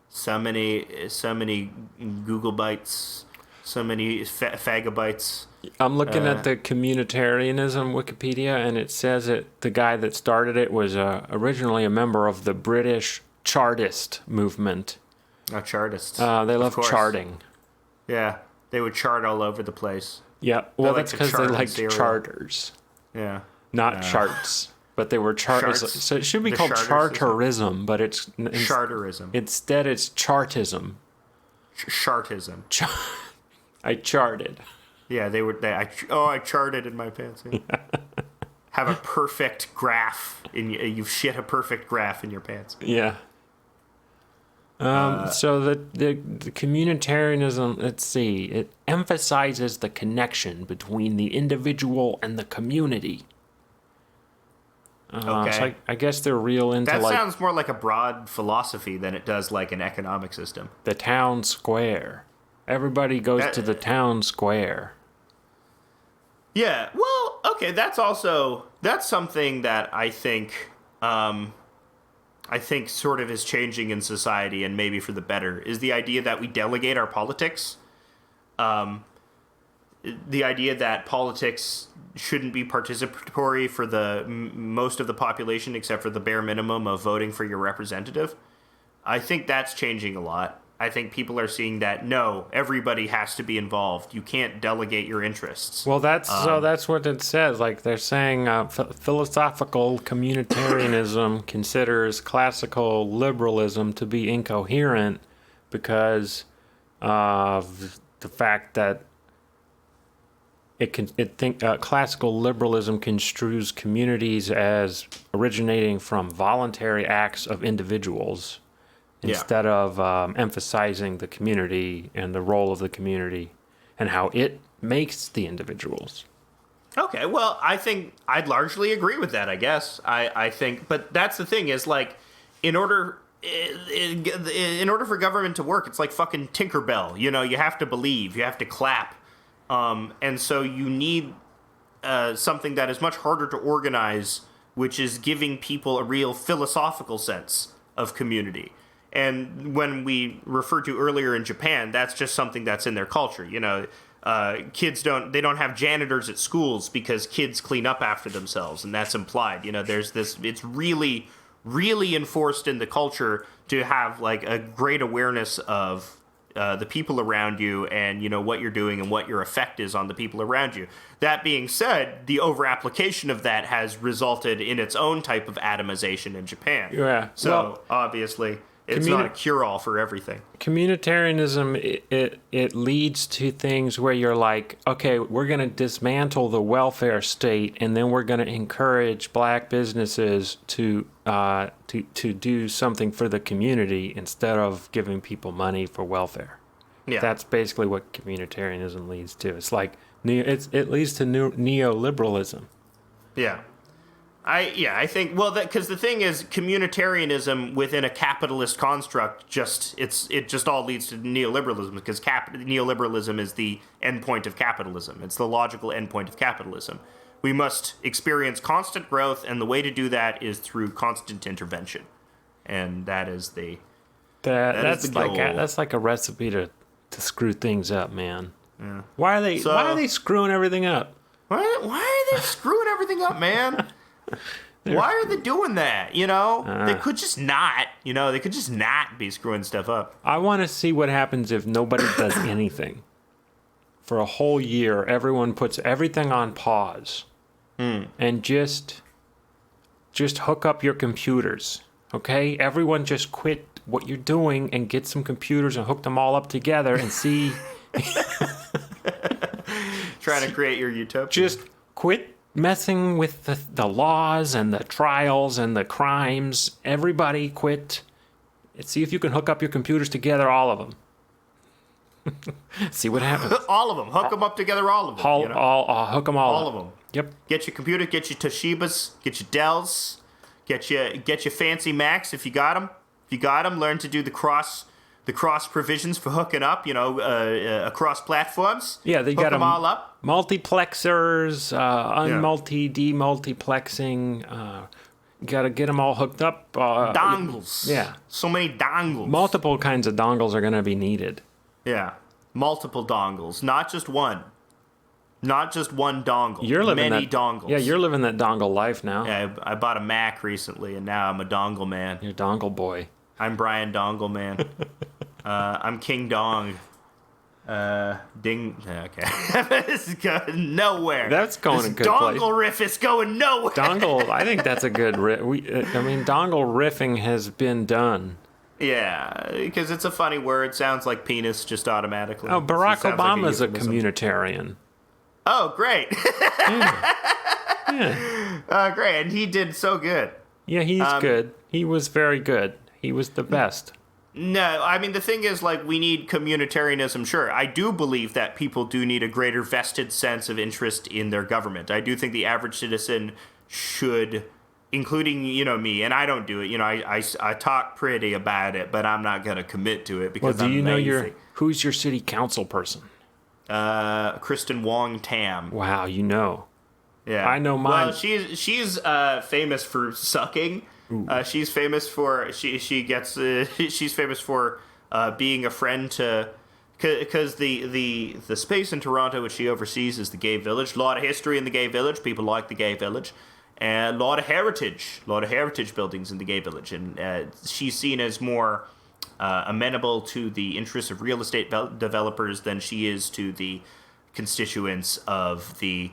So many Google bytes. So many fagabytes. I'm looking at the communitarianism Wikipedia, and it says the guy that started it was originally a member of the British Chartist movement. Oh, Chartists. They love charting. Yeah, they would chart all over the place. Yeah, well, that's because they liked charters. Yeah. Not charts, but they were charters. So it should be called charterism, but it's... Charterism. Instead, it's chartism. Chartism. I charted. Yeah, I charted in my pants. Yeah. Have a perfect graph you shit a perfect graph in your pants. Yeah. So the communitarianism, let's see, it emphasizes the connection between the individual and the community. Okay. So I guess they're real into that sounds more like a broad philosophy than it does like an economic system. The town square. Everybody goes to the town square. Yeah, well, okay, that's something that I think sort of is changing in society, and maybe for the better, is the idea that we delegate our politics. The idea that politics shouldn't be participatory for the most of the population except for the bare minimum of voting for your representative. I think that's changing a lot. I think people are seeing that, no, everybody has to be involved. You can't delegate your interests. Well, that's what it says. Like they're saying philosophical communitarianism considers classical liberalism to be incoherent because of the fact that classical liberalism construes communities as originating from voluntary acts of individuals instead of emphasizing the community and the role of the community and how it makes the individuals. Okay, well, I think I'd largely agree with that, I guess. I think, but that's the thing is, like, in order for government to work, it's like fucking Tinkerbell. You know, you have to believe, you have to clap. And so you need something that is much harder to organize, which is giving people a real philosophical sense of community. And when we referred to earlier in Japan, that's just something that's in their culture. You know, kids don't have janitors at schools because kids clean up after themselves, and that's implied. You know, there's this. It's really, really enforced in the culture to have like a great awareness of the people around you and, you know, what you're doing and what your effect is on the people around you. That being said, the over-application of that has resulted in its own type of atomization in Japan. Yeah. So, obviously, it's not a cure-all for everything. Communitarianism, it leads to things where you're like, okay, we're going to dismantle the welfare state, and then we're going to encourage black businesses to do something for the community instead of giving people money for welfare. Yeah. That's basically what communitarianism leads to. It's like it leads to neoliberalism. Yeah. I think, well, because the thing is, communitarianism within a capitalist construct it just all leads to neoliberalism, because neoliberalism is the endpoint of capitalism. It's the logical endpoint of capitalism. We must experience constant growth, and the way to do that is through constant intervention, and that is the that's the goal. That's like a recipe to screw things up, man. Yeah. Why are they screwing everything up? Why are they screwing everything up, man? Why are they doing that? You know, they could just not. You know, they could just not be screwing stuff up. I want to see what happens if nobody does anything for a whole year. Everyone puts everything on pause and just hook up your computers. Okay, everyone, just quit what you're doing and get some computers and hook them all up together and see. Trying to create your utopia. Just quit messing with the laws and the trials and the crimes. Everybody quit. See if you can hook up your computers together, all of them. See what happens. All of them. Hook them up together, all of them. Hook them all up. All of them. Yep. Get your computer, get your Toshibas, get your Dells, get your fancy Macs if you got them. If you got them, learn to do the cross provisions for hooking up, you know, across platforms. Yeah, they got them all up. Multiplexers, demultiplexing. Got to get them all hooked up. Dongles. Yeah. So many dongles. Multiple kinds of dongles are going to be needed. Yeah. Multiple dongles. Not just one. Not just one dongle. You're living many dongles. Yeah, you're living that dongle life now. Yeah, I bought a Mac recently, and now I'm a dongle man. You're dongle boy. I'm Brian Dongle Man. I'm King Dong. Okay. This is going nowhere. That's going a good dongle place. Riff is going nowhere. Dongle, I think that's a good riff. Dongle riffing has been done. Yeah, because it's a funny word. Sounds like penis just automatically. Oh, Barack Obama's like a communitarian. Oh, great. Yeah. Great. And he did so good. Yeah, he's good. He was very good. He was the best. No, I mean, the thing is, like, we need communitarianism, sure. I do believe that people do need a greater vested sense of interest in their government. I do think the average citizen should, including, you know, me, and I don't do it. You know, I talk pretty about it, but I'm not going to commit to it because I'm lazy. Who's your city council person? Kristen Wong Tam. Wow, you know. Yeah. I know mine. Well, she's famous for sucking. She's famous for she's famous for being a friend to, because the space in Toronto which she oversees is the Gay Village. A lot of history in the Gay Village. People like the Gay Village, and a lot of heritage buildings in the Gay Village, and she's seen as more amenable to the interests of real estate developers than she is to the constituents of the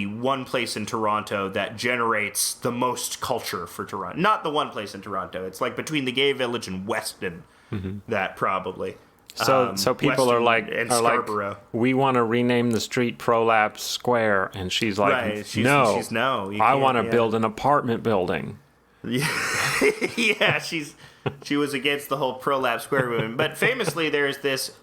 one place in Toronto that generates the most culture for Toronto. Not the one place in Toronto. It's like between the Gay Village and Weston, that probably. So people Weston are like, we want to rename the street Prolapse Square, and she's like, right. She's no. I want to build an apartment building. Yeah, she was against the whole Prolapse Square movement. But famously, there's this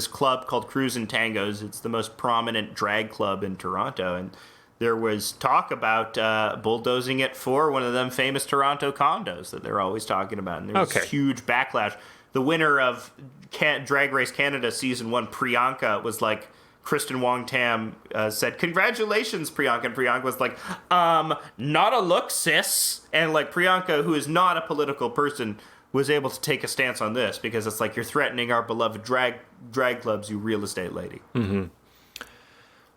club called Cruise and Tangos. It's the most prominent drag club in Toronto, and there was talk about bulldozing it for one of them famous Toronto condos that they're always talking about. And there was huge backlash. The winner of Drag Race Canada Season 1, Priyanka, was like, Kristen Wong-Tam said, "Congratulations, Priyanka." And Priyanka was like, not a look, sis. And like Priyanka, who is not a political person, was able to take a stance on this because it's like, you're threatening our beloved drag clubs, you real estate lady. Mm-hmm.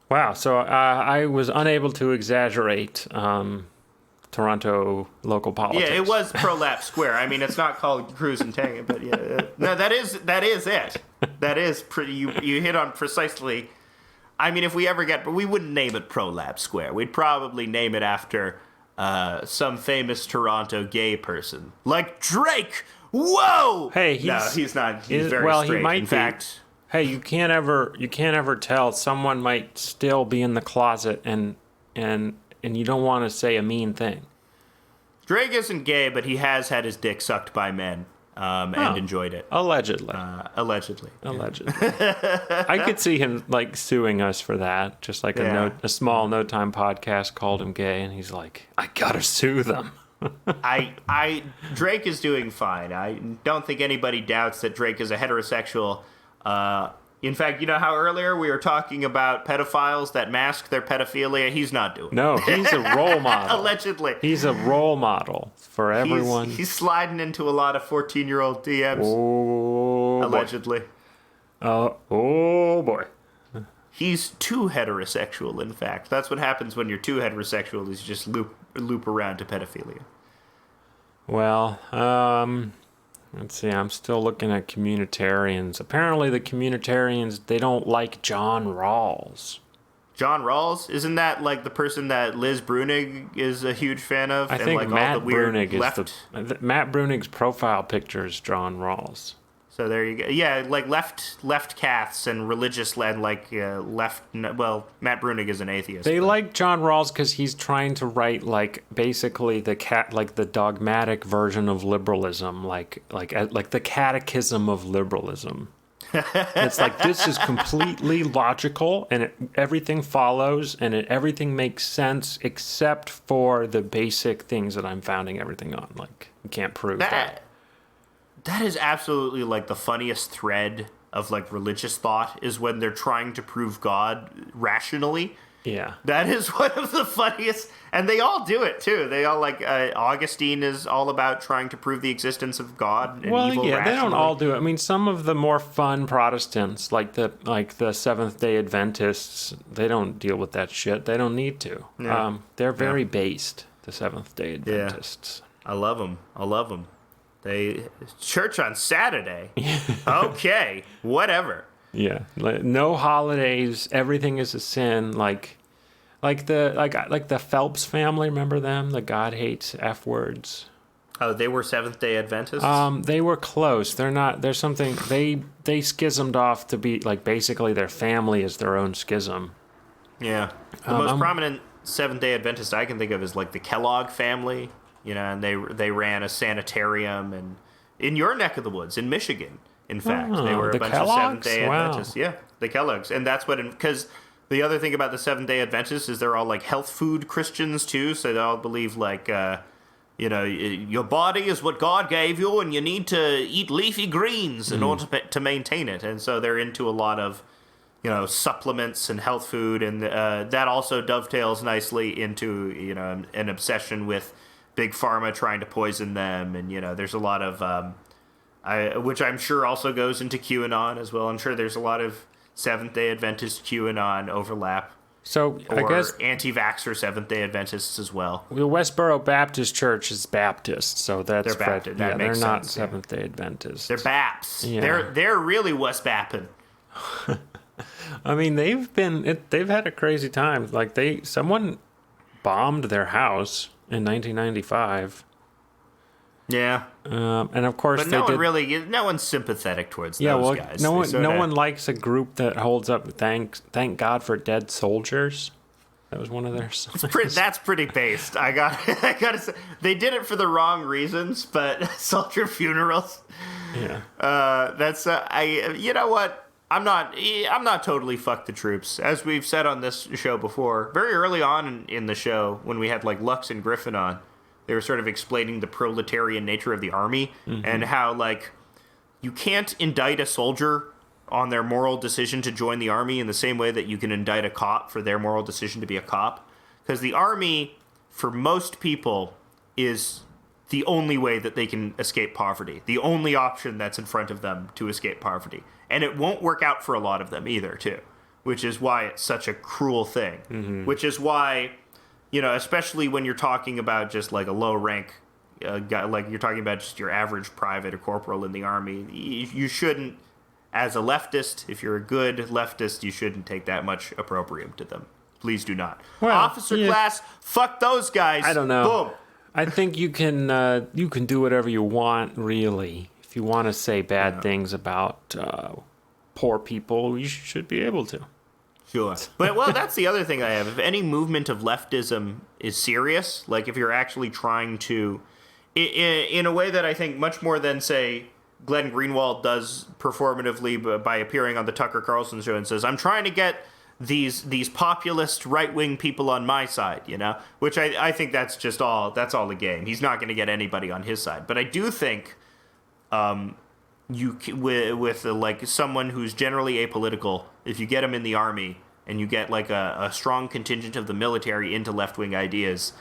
Wow. So I was unable to exaggerate Toronto local politics. Yeah, it was Prolapse Square. I mean, it's not called Cruise and Tango, but yeah. No, that is it. That is pretty. You hit on precisely. I mean, if we ever but we wouldn't name it Prolapse Square. We'd probably name it after some famous Toronto gay person, like Drake. Whoa! Hey, he's not. He's very straight. He might in be. Fact, hey, you can't ever tell. Someone might still be in the closet, and you don't want to say a mean thing. Drake isn't gay, but he has had his dick sucked by men and enjoyed it. Allegedly. Allegedly. I could see him like suing us for that. Just like a small No Time podcast called him gay, and he's like, I gotta sue them. Drake is doing fine. I don't think anybody doubts that Drake is a heterosexual. In fact, you know how earlier we were talking about pedophiles that mask their pedophilia? He's not doing it. No, he's a role model. Allegedly. He's a role model for everyone. He's sliding into a lot of 14-year-old DMs. Oh, allegedly. Oh, boy. He's too heterosexual, in fact. That's what happens when you're too heterosexual, is you just loop around to pedophilia. Well, let's see, I'm still looking at communitarians. Apparently the communitarians, they don't like John Rawls. John Rawls? Isn't that like the person that Liz Brunig is a huge fan of? I think like Matt all the weird Brunig is Matt Brunig's profile picture is John Rawls. So there you go. Yeah, like left Caths and religious led, like left. Well, Matt Brunig is an atheist. They like John Rawls because he's trying to write like basically the dogmatic version of liberalism, like the catechism of liberalism. It's like, this is completely logical, and everything follows, and everything makes sense except for the basic things that I'm founding everything on. Like, you can't prove that. That is absolutely like the funniest thread of like religious thought, is when they're trying to prove God rationally. Yeah. That is one of the funniest, and they all do it too. They all like Augustine is all about trying to prove the existence of God and evil rationally. They don't all do it. I mean, some of the more fun Protestants, like the Seventh-day Adventists, they don't deal with that shit. They don't need to. Yeah. They're very based, the Seventh-day Adventists. Yeah. I love them. They church on Saturday. Okay, whatever. Yeah, no holidays. Everything is a sin. Like the Phelps family. Remember them? The God hates F words. Oh, they were Seventh-day Adventists. They were close. They're not. There's something they schismed off to be like basically their family is their own schism. Yeah, the most prominent Seventh-day Adventist I can think of is like the Kellogg family. You know, and they ran a sanitarium, and in your neck of the woods, in Michigan, in fact. They were a bunch Kellogg's? of Seventh-day Adventists. Wow. Yeah, the Kellogg's. And that's what, because the other thing about the Seventh-day Adventists is they're all like health food Christians too, so they all believe like, your body is what God gave you, and you need to eat leafy greens in order to maintain it. And so they're into a lot of, supplements and health food, and that also dovetails nicely into, an obsession with Big Pharma trying to poison them, and there's a lot of which I'm sure also goes into QAnon as well. I'm sure there's a lot of Seventh-day Adventist QAnon overlap. So or I guess anti-vaxxer Seventh-day Adventists as well. The Westboro Baptist Church is Baptist, so that's they're Baptist. That makes they're not sense, Seventh-day Adventists. They're Baps. Yeah. They're really West Bappin'. I mean, they've had a crazy time. Like someone bombed their house in 1995. Yeah. And of course, but no one's sympathetic towards those guys. No one likes a group that holds up thank God for dead soldiers. That was one of their songs. That's pretty based. I gotta say, they did it for the wrong reasons, but soldier funerals. Yeah. You know what? I'm not totally fuck the troops. As we've said on this show before, very early on in the show, when we had like Lux and Griffin on, they were sort of explaining the proletarian nature of the army and how like you can't indict a soldier on their moral decision to join the army in the same way that you can indict a cop for their moral decision to be a cop. Because the army, for most people, is the only way that they can escape poverty. The only option that's in front of them to escape poverty. And it won't work out for a lot of them either, too. Which is why it's such a cruel thing. Which is why, you know, especially when you're talking about just like a low rank guy, like you're talking about just your average private or corporal in the army, you shouldn't, as a leftist, if you're a good leftist, you shouldn't take that much opprobrium to them. Please do not. Well, officer class, fuck those guys. I don't know. Boom. I think you can do whatever you want, really. If you want to say bad things about poor people, you should be able to. Sure. But, well, that's the other thing I have. If any movement of leftism is serious, like if you're actually trying to, in a way that I think much more than, say, Glenn Greenwald does performatively by appearing on the Tucker Carlson show and says, I'm trying to get these populist right-wing people on my side, you know, which I think that's all a game. He's not going to get anybody on his side. But I do think with like someone who's generally apolitical, if you get him in the army and you get like a strong contingent of the military into left-wing ideas,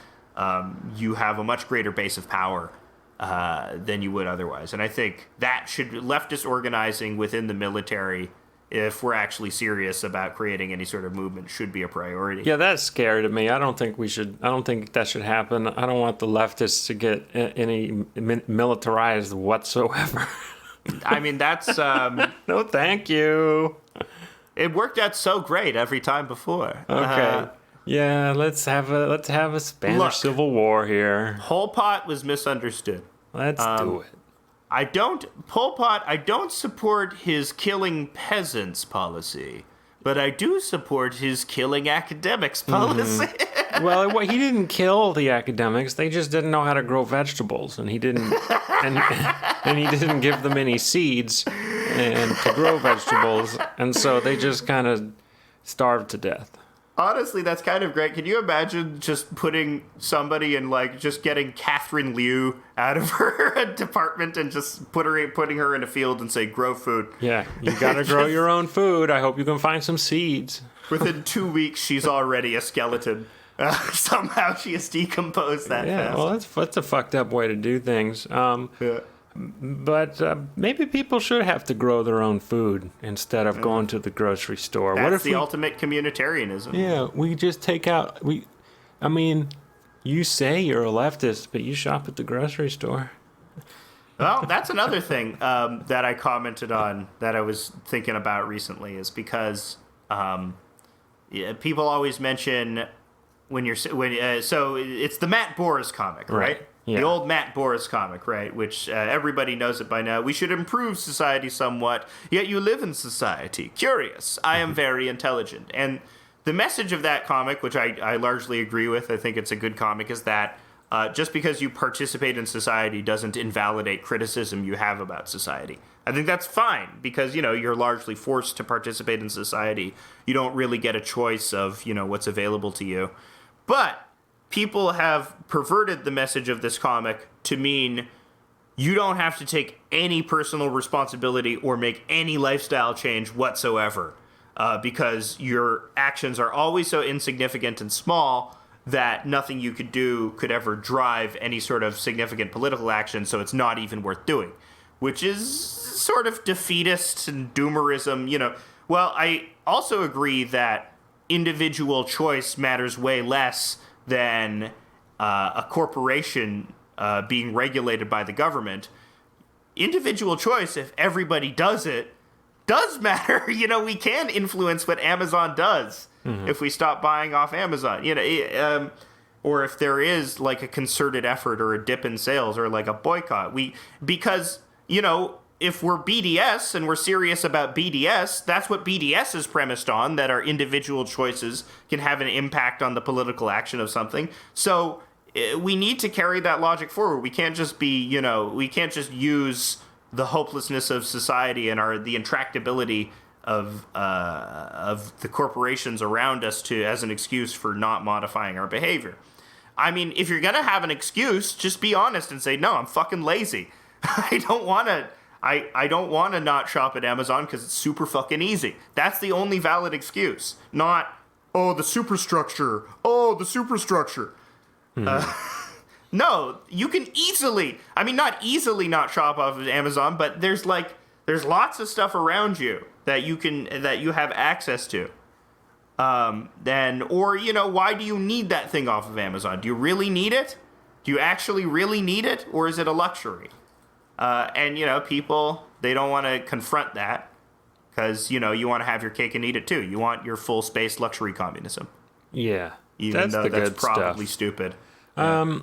you have a much greater base of power than you would otherwise. And I think that leftist organizing within the military, if we're actually serious about creating any sort of movement, should be a priority. Yeah, that's scary to me. I don't think that should happen. I don't want the leftists to get any militarized whatsoever. I mean, that's no, thank you. It worked out so great every time before. Okay. Yeah, let's have a Spanish Civil War here. Pol Pot was misunderstood. Let's do it. Pol Pot, I don't support his killing peasants policy, but I do support his killing academics policy. Well, he didn't kill the academics. They just didn't know how to grow vegetables, and he didn't and he didn't give them any seeds and to grow vegetables, and so they just kind of starved to death. Honestly, that's kind of great. Can you imagine just putting somebody in, like, just getting Catherine Liu out of her department and just putting her in a field and say, grow food? Yeah, you gotta grow your own food. I hope you can find some seeds. Within 2 weeks, she's already a skeleton. Somehow she has decomposed that fast. Well, that's a fucked up way to do things. Yeah. But maybe people should have to grow their own food instead of going to the grocery store. That's what if the ultimate communitarianism. Yeah, we just take out... I mean, you say you're a leftist, but you shop at the grocery store. Well, that's another thing that I commented on that I was thinking about recently is because people always mention so it's the Matt Boris comic, right? Yeah. The old Matt Boris comic, right? Which everybody knows it by now. We should improve society somewhat, yet you live in society. Curious. I am very intelligent. And the message of that comic, which I largely agree with, I think it's a good comic, is that just because you participate in society doesn't invalidate criticism you have about society. I think that's fine because, you know, you're largely forced to participate in society. You don't really get a choice of, you know, what's available to you. But people have perverted the message of this comic to mean you don't have to take any personal responsibility or make any lifestyle change whatsoever because your actions are always so insignificant and small that nothing you could do could ever drive any sort of significant political action, so it's not even worth doing, which is sort of defeatist and doomerism, you know. Well, I also agree that individual choice matters way less than a corporation being regulated by the government. Individual choice, if everybody does it, does matter. We can influence what Amazon does if we stop buying off Amazon. Or if there is like a concerted effort or a dip in sales or like a boycott. Because if we're BDS and we're serious about BDS, that's what BDS is premised on, that our individual choices can have an impact on the political action of something. So we need to carry that logic forward. We can't just we can't just use the hopelessness of society and the intractability of the corporations around us as an excuse for not modifying our behavior. I mean, if you're gonna have an excuse, just be honest and say, no, I'm fucking lazy. I don't want to not shop at Amazon because it's super fucking easy. That's the only valid excuse. Not, the superstructure. No, you can easily, not easily not shop off of Amazon, but there's lots of stuff around you that you have access to. Why do you need that thing off of Amazon? Do you really need it? Do you actually really need it? Or is it a luxury? People, they don't want to confront that because, you want to have your cake and eat it too. You want your full space luxury communism. Yeah. Even though that's probably stupid. I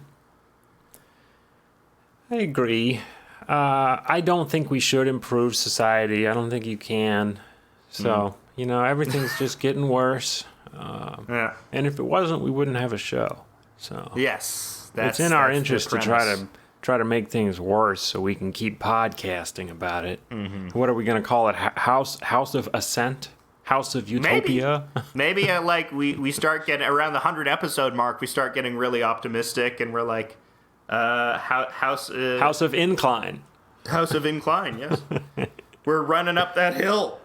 agree. I don't think we should improve society. I don't think you can. So, everything's just getting worse. And if it wasn't, we wouldn't have a show. So yes, it's in our interest to try to make things worse so we can keep podcasting about it. Mm-hmm. What are we going to call it? House of Ascent? House of Utopia? Maybe we start getting around the 100 episode mark, we start getting really optimistic and we're like, House of Incline. House of Incline, yes. We're running up that hill.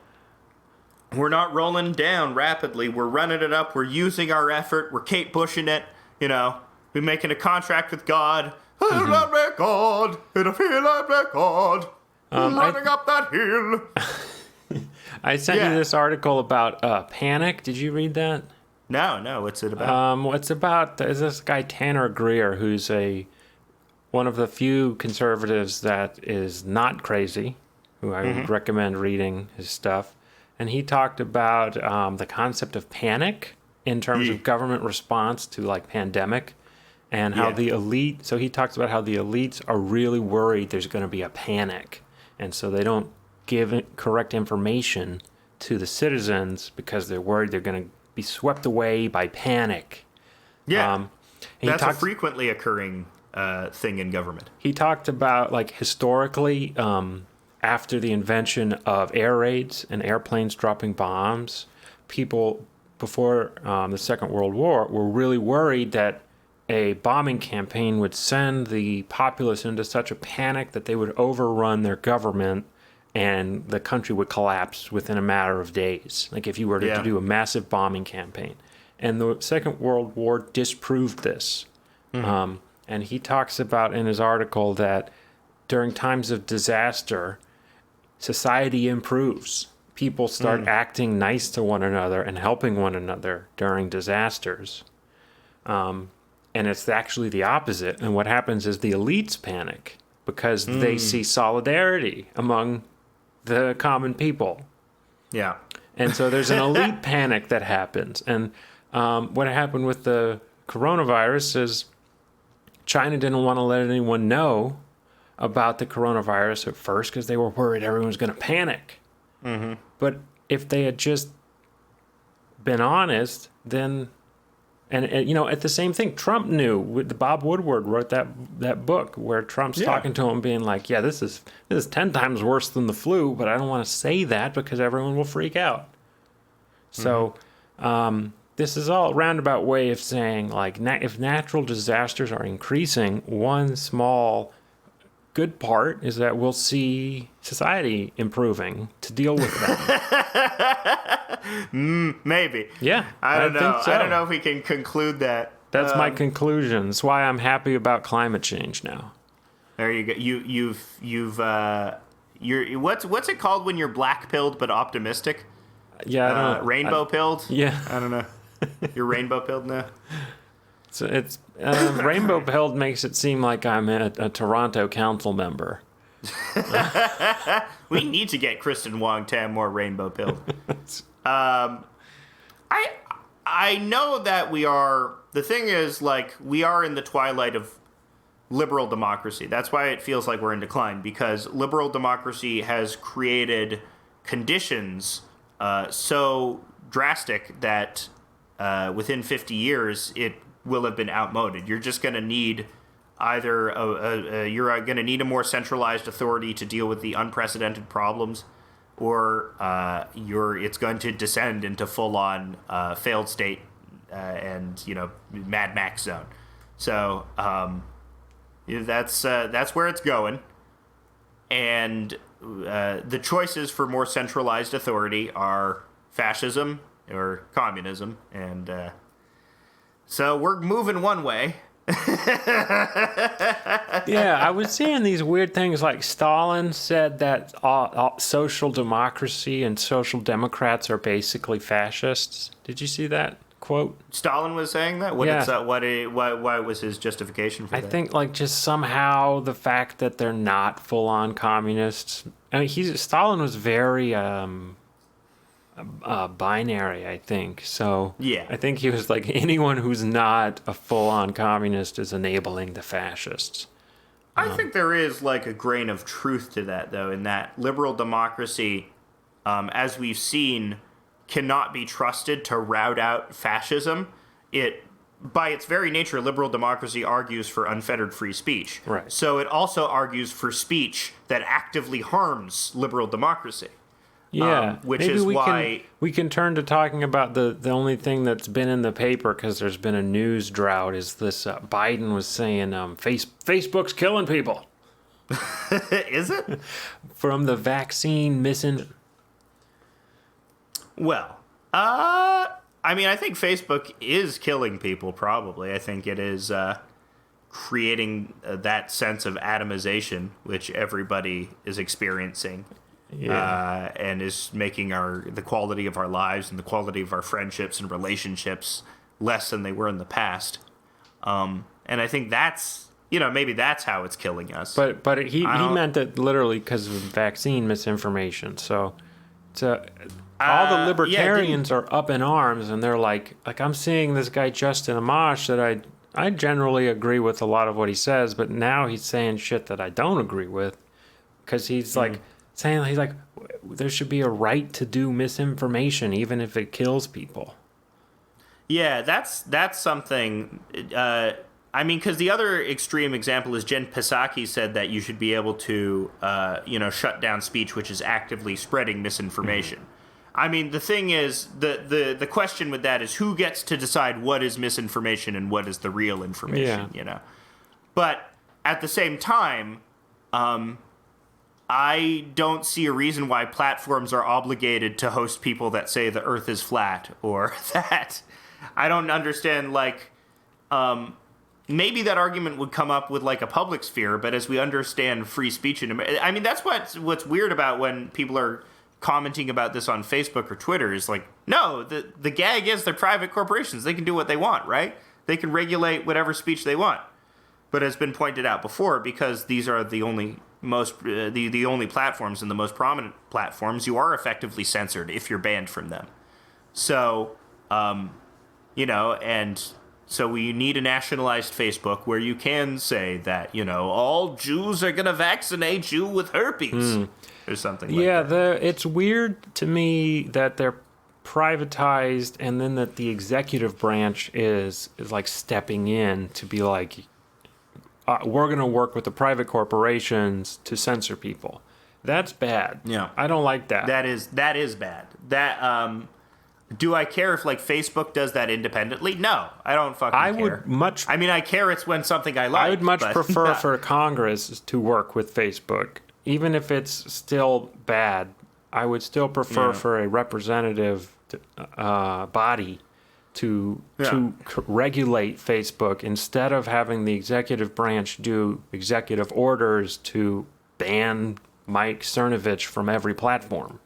We're not rolling down rapidly. We're running it up. We're using our effort. We're Kate Bushing it. We're making a contract with God. Mm-hmm. I like God. I feel like God. Running up that hill. I sent you this article about panic. Did you read that? No. What's it about? It's about this guy Tanner Greer, who's one of the few conservatives that is not crazy, who I would recommend reading his stuff. And he talked about the concept of panic in terms of government response to pandemic, and how the elite. So he talks about how the elites are really worried there's going to be a panic, and so they don't give correct information to the citizens because they're worried they're going to be swept away by panic. Yeah, that's a frequently occurring thing in government. He talked about historically. After the invention of air raids and airplanes dropping bombs, people before the Second World War were really worried that a bombing campaign would send the populace into such a panic that they would overrun their government and the country would collapse within a matter of days. Like if you were to do a massive bombing campaign. And the Second World War disproved this. And he talks about in his article that during times of disaster, society improves. People start acting nice to one another and helping one another during disasters. And it's actually the opposite. And what happens is the elites panic because they see solidarity among the common people. Yeah. And so there's an elite panic that happens. And what happened with the coronavirus is China didn't want to let anyone know about the coronavirus at first because they were worried everyone was going to panic. Mm-hmm. But if they had just been honest, then... And at the same thing, Trump knew. Bob Woodward wrote that book where Trump's talking to him being like, yeah, this is 10 times worse than the flu, but I don't want to say that because everyone will freak out. So this is all a roundabout way of saying, if natural disasters are increasing, one small... good part is that we'll see society improving to deal with that. Maybe. Yeah. I don't know. Think so. I don't know if we can conclude that. That's my conclusion. That's why I'm happy about climate change now. There you go. You're what's it called when you're black-pilled but optimistic? Yeah, I don't. Rainbow pilled? Yeah. I don't know. You're rainbow pilled now? So it's rainbow pilled makes it seem like I'm a Toronto council member. We need to get Kristen Wong Tam more rainbow pilled. I know that we are. The thing is, like, we are in the twilight of liberal democracy. That's why it feels like we're in decline, because liberal democracy has created conditions so drastic that within 50 years it will have been outmoded. You're just going to need either you're going to need a more centralized authority to deal with the unprecedented problems, or it's going to descend into full-on failed state and Mad Max zone. So that's where it's going, and the choices for more centralized authority are fascism or communism, and so we're moving one way. Yeah, I was seeing these weird things like Stalin said that social democracy and social democrats are basically fascists. Did you see that quote? Stalin was saying that? Why was his justification for that? I think like just somehow the fact that they're not full-on communists. I mean, Stalin was very binary, I think. So yeah, I think he was like, anyone who's not a full-on communist is enabling the fascists. I think there is like a grain of truth to that, though, in that liberal democracy, as we've seen, cannot be trusted to rout out fascism. By its very nature, liberal democracy argues for unfettered free speech. Right. So it also argues for speech that actively harms liberal democracy. Yeah, which maybe is why we can turn to talking about the only thing that's been in the paper, because there's been a news drought, is this Biden was saying Facebook's killing people. Is it? From the vaccine Well, I mean, I think Facebook is killing people, probably. I think it is creating that sense of atomization, which everybody is experiencing. Yeah. And is making the quality of our lives and the quality of our friendships and relationships less than they were in the past. And I think that's, maybe that's how it's killing us. But he meant it literally because of vaccine misinformation. So all the libertarians are up in arms, and they're like I'm seeing this guy Justin Amash that I generally agree with a lot of what he says, but now he's saying shit that I don't agree with, because he's saying he's like, there should be a right to do misinformation even if it kills people. Yeah, that's something. I mean, because the other extreme example is Jen Psaki said that you should be able to, shut down speech which is actively spreading misinformation. I mean, the thing is, the question with that is who gets to decide what is misinformation and what is the real information, But at the same time, I don't see a reason why platforms are obligated to host people that say the earth is flat, or that. I don't understand, maybe that argument would come up with like a public sphere, but as we understand free speech in America, I mean, that's what's weird about when people are commenting about this on Facebook or Twitter is like, no, the gag is they're private corporations. They can do what they want, right? They can regulate whatever speech they want. But as been pointed out before, because these are the only the only platforms and the most prominent platforms, you are effectively censored if you're banned from them. So, and so we need a nationalized Facebook where you can say that, all Jews are going to vaccinate you with herpes or something like that. Yeah, it's weird to me that they're privatized, and then that the executive branch is like stepping in to be like, we're going to work with the private corporations to censor people. That's bad. Yeah. I don't like that. That is bad. That, do I care if Facebook does that independently? No, I don't fucking care. I care it's when something I like. I would much prefer for Congress to work with Facebook. Even if it's still bad, I would still prefer for a representative body to regulate Facebook, instead of having the executive branch do executive orders to ban Mike Cernovich from every platform.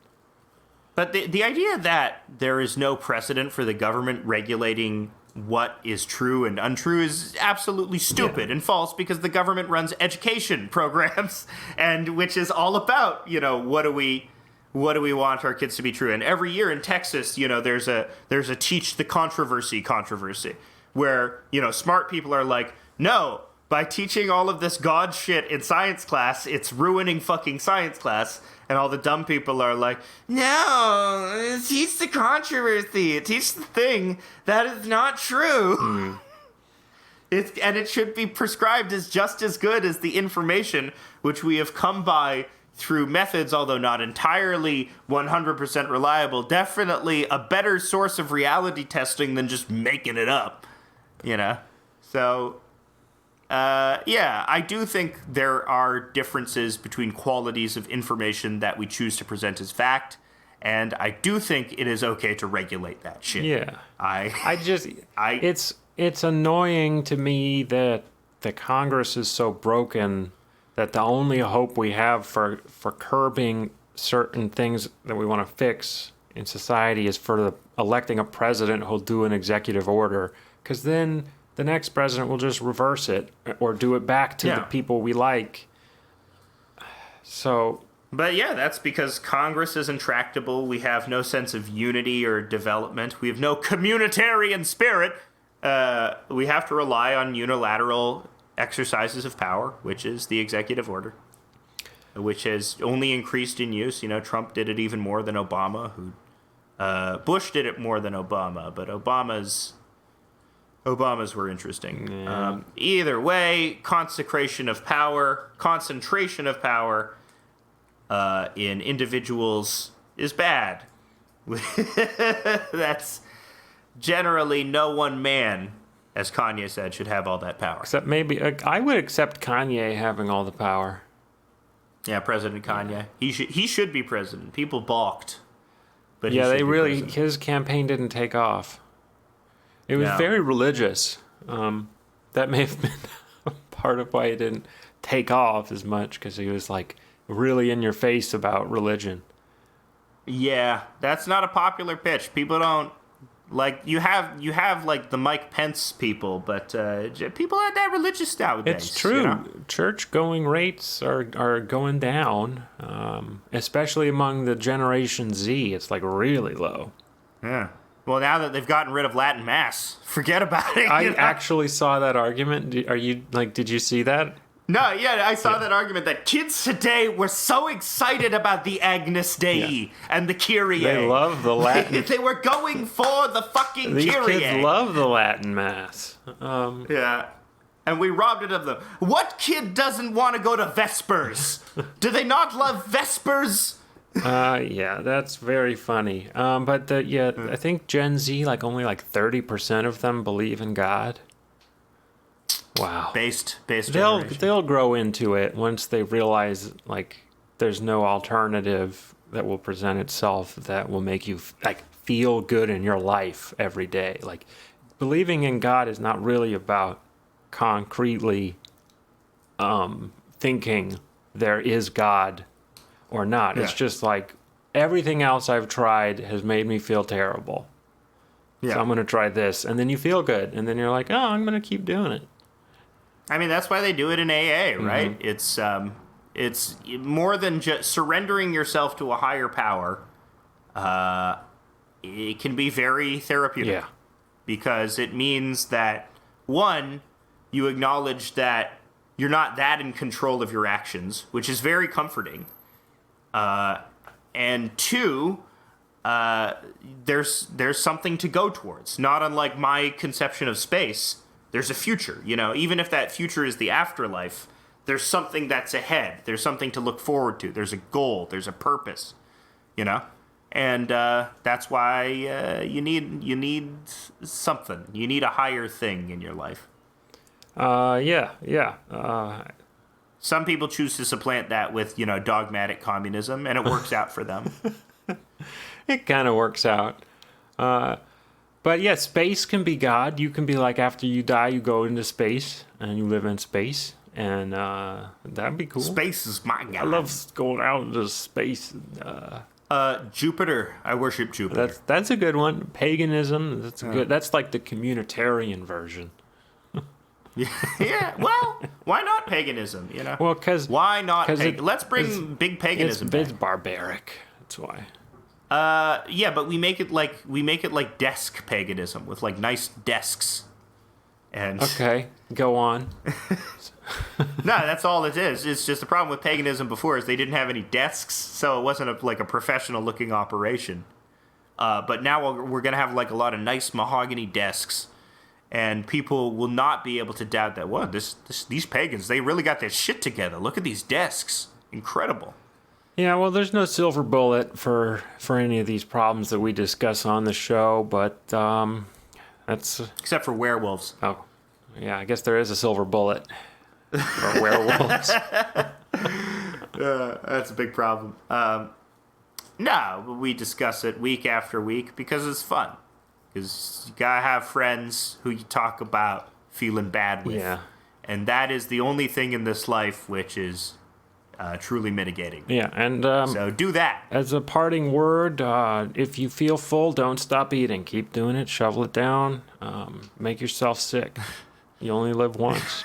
But the idea that there is no precedent for the government regulating what is true and untrue is absolutely stupid and false, because the government runs education programs, and which is all about, what do we want our kids to be true. And every year in Texas, there's a teach the controversy where, smart people are like, no, by teaching all of this God shit in science class, it's ruining fucking science class. And all the dumb people are like, no, teach the controversy. Teach the thing that is not true. And it should be prescribed as just as good as the information which we have come by through methods, although not entirely 100% reliable, definitely a better source of reality testing than just making it up, So... I do think there are differences between qualities of information that we choose to present as fact, and I do think it is okay to regulate that shit. Yeah. It's annoying to me that the Congress is so broken that the only hope we have for curbing certain things that we want to fix in society is for electing a president who'll do an executive order, because then the next president will just reverse it or do it back to the people we like. So... But that's because Congress is intractable. We have no sense of unity or development. We have no communitarian spirit. We have to rely on unilateral exercises of power, which is the executive order, which has only increased in use. Trump did it even more than Obama. Bush did it more than Obama, but Obama's were interesting. Yeah. Either way, concentration of power in individuals is bad. That's generally no one man, as Kanye said, should have all that power. Except maybe, I would accept Kanye having all the power. Yeah, President Kanye. Yeah. He should be president. People balked. But his campaign didn't take off. It was very religious. That may have been part of why it didn't take off as much, because he was like really in your face about religion. Yeah, that's not a popular pitch. People don't like you have like the Mike Pence people, but people aren't that religious nowadays. It's true. Church going rates are going down, especially among the Generation Z. It's like really low. Yeah. Well, now that they've gotten rid of Latin Mass, forget about it. I actually saw that argument. Did you see that? No, I saw that argument that kids today were so excited about the Agnus Dei and the Kyrie. They love the Latin. They were going for the fucking These Kyrie. These kids love the Latin Mass. And we robbed it of them. What kid doesn't want to go to Vespers? Do they not love Vespers? That's very funny. I think Gen Z, only 30% of them believe in God. Wow. Based they'll grow into it once they realize there's no alternative that will present itself that will make you feel good in your life every day. Believing in God is not really about concretely thinking there is God or not. Yeah. It's just everything else I've tried has made me feel terrible. Yeah. So I'm going to try this. And then you feel good. And then you're like, oh, I'm going to keep doing it. I mean, that's why they do it in AA, right? Mm-hmm. It's more than just surrendering yourself to a higher power. It can be very therapeutic. Yeah. Because it means that, one, you acknowledge that you're not that in control of your actions, which is very comforting. And two, there's something to go towards. Not unlike my conception of space, there's a future. Even if that future is the afterlife, there's something that's ahead. There's something to look forward to. There's a goal. There's a purpose. And that's why you need something. You need a higher thing in your life. Some people choose to supplant that with, dogmatic communism, and it works out for them. It kind of works out. But yeah, space can be God. You can be after you die, you go into space, and you live in space, and that'd be cool. Space is my God. I love going out into space. Jupiter. I worship Jupiter. That's a good one. Paganism. That's good. That's like the communitarian version. Yeah. Well, why not paganism? You know. Well, because why not? Let's bring big paganism back. It's barbaric. That's why. Yeah, but we make it like desk paganism with like nice desks. And okay, go on. No, that's all it is. It's just the problem with paganism before is they didn't have any desks, so it wasn't a professional looking operation. But now we're gonna have like a lot of nice mahogany desks, and people will not be able to doubt that. Well, these pagans, they really got their shit together. Look at these desks, incredible. Yeah, well, there's no silver bullet for any of these problems that we discuss on the show, but that's except for werewolves. Oh, yeah, I guess there is a silver bullet for werewolves. That's a big problem. No, we discuss it week after week because it's fun. Because you gotta have friends who you talk about feeling bad with. Yeah. And that is the only thing in this life which is truly mitigating. Yeah, and so do that. As a parting word, if you feel full, don't stop eating. Keep doing it. Shovel it down. Make yourself sick. You only live once.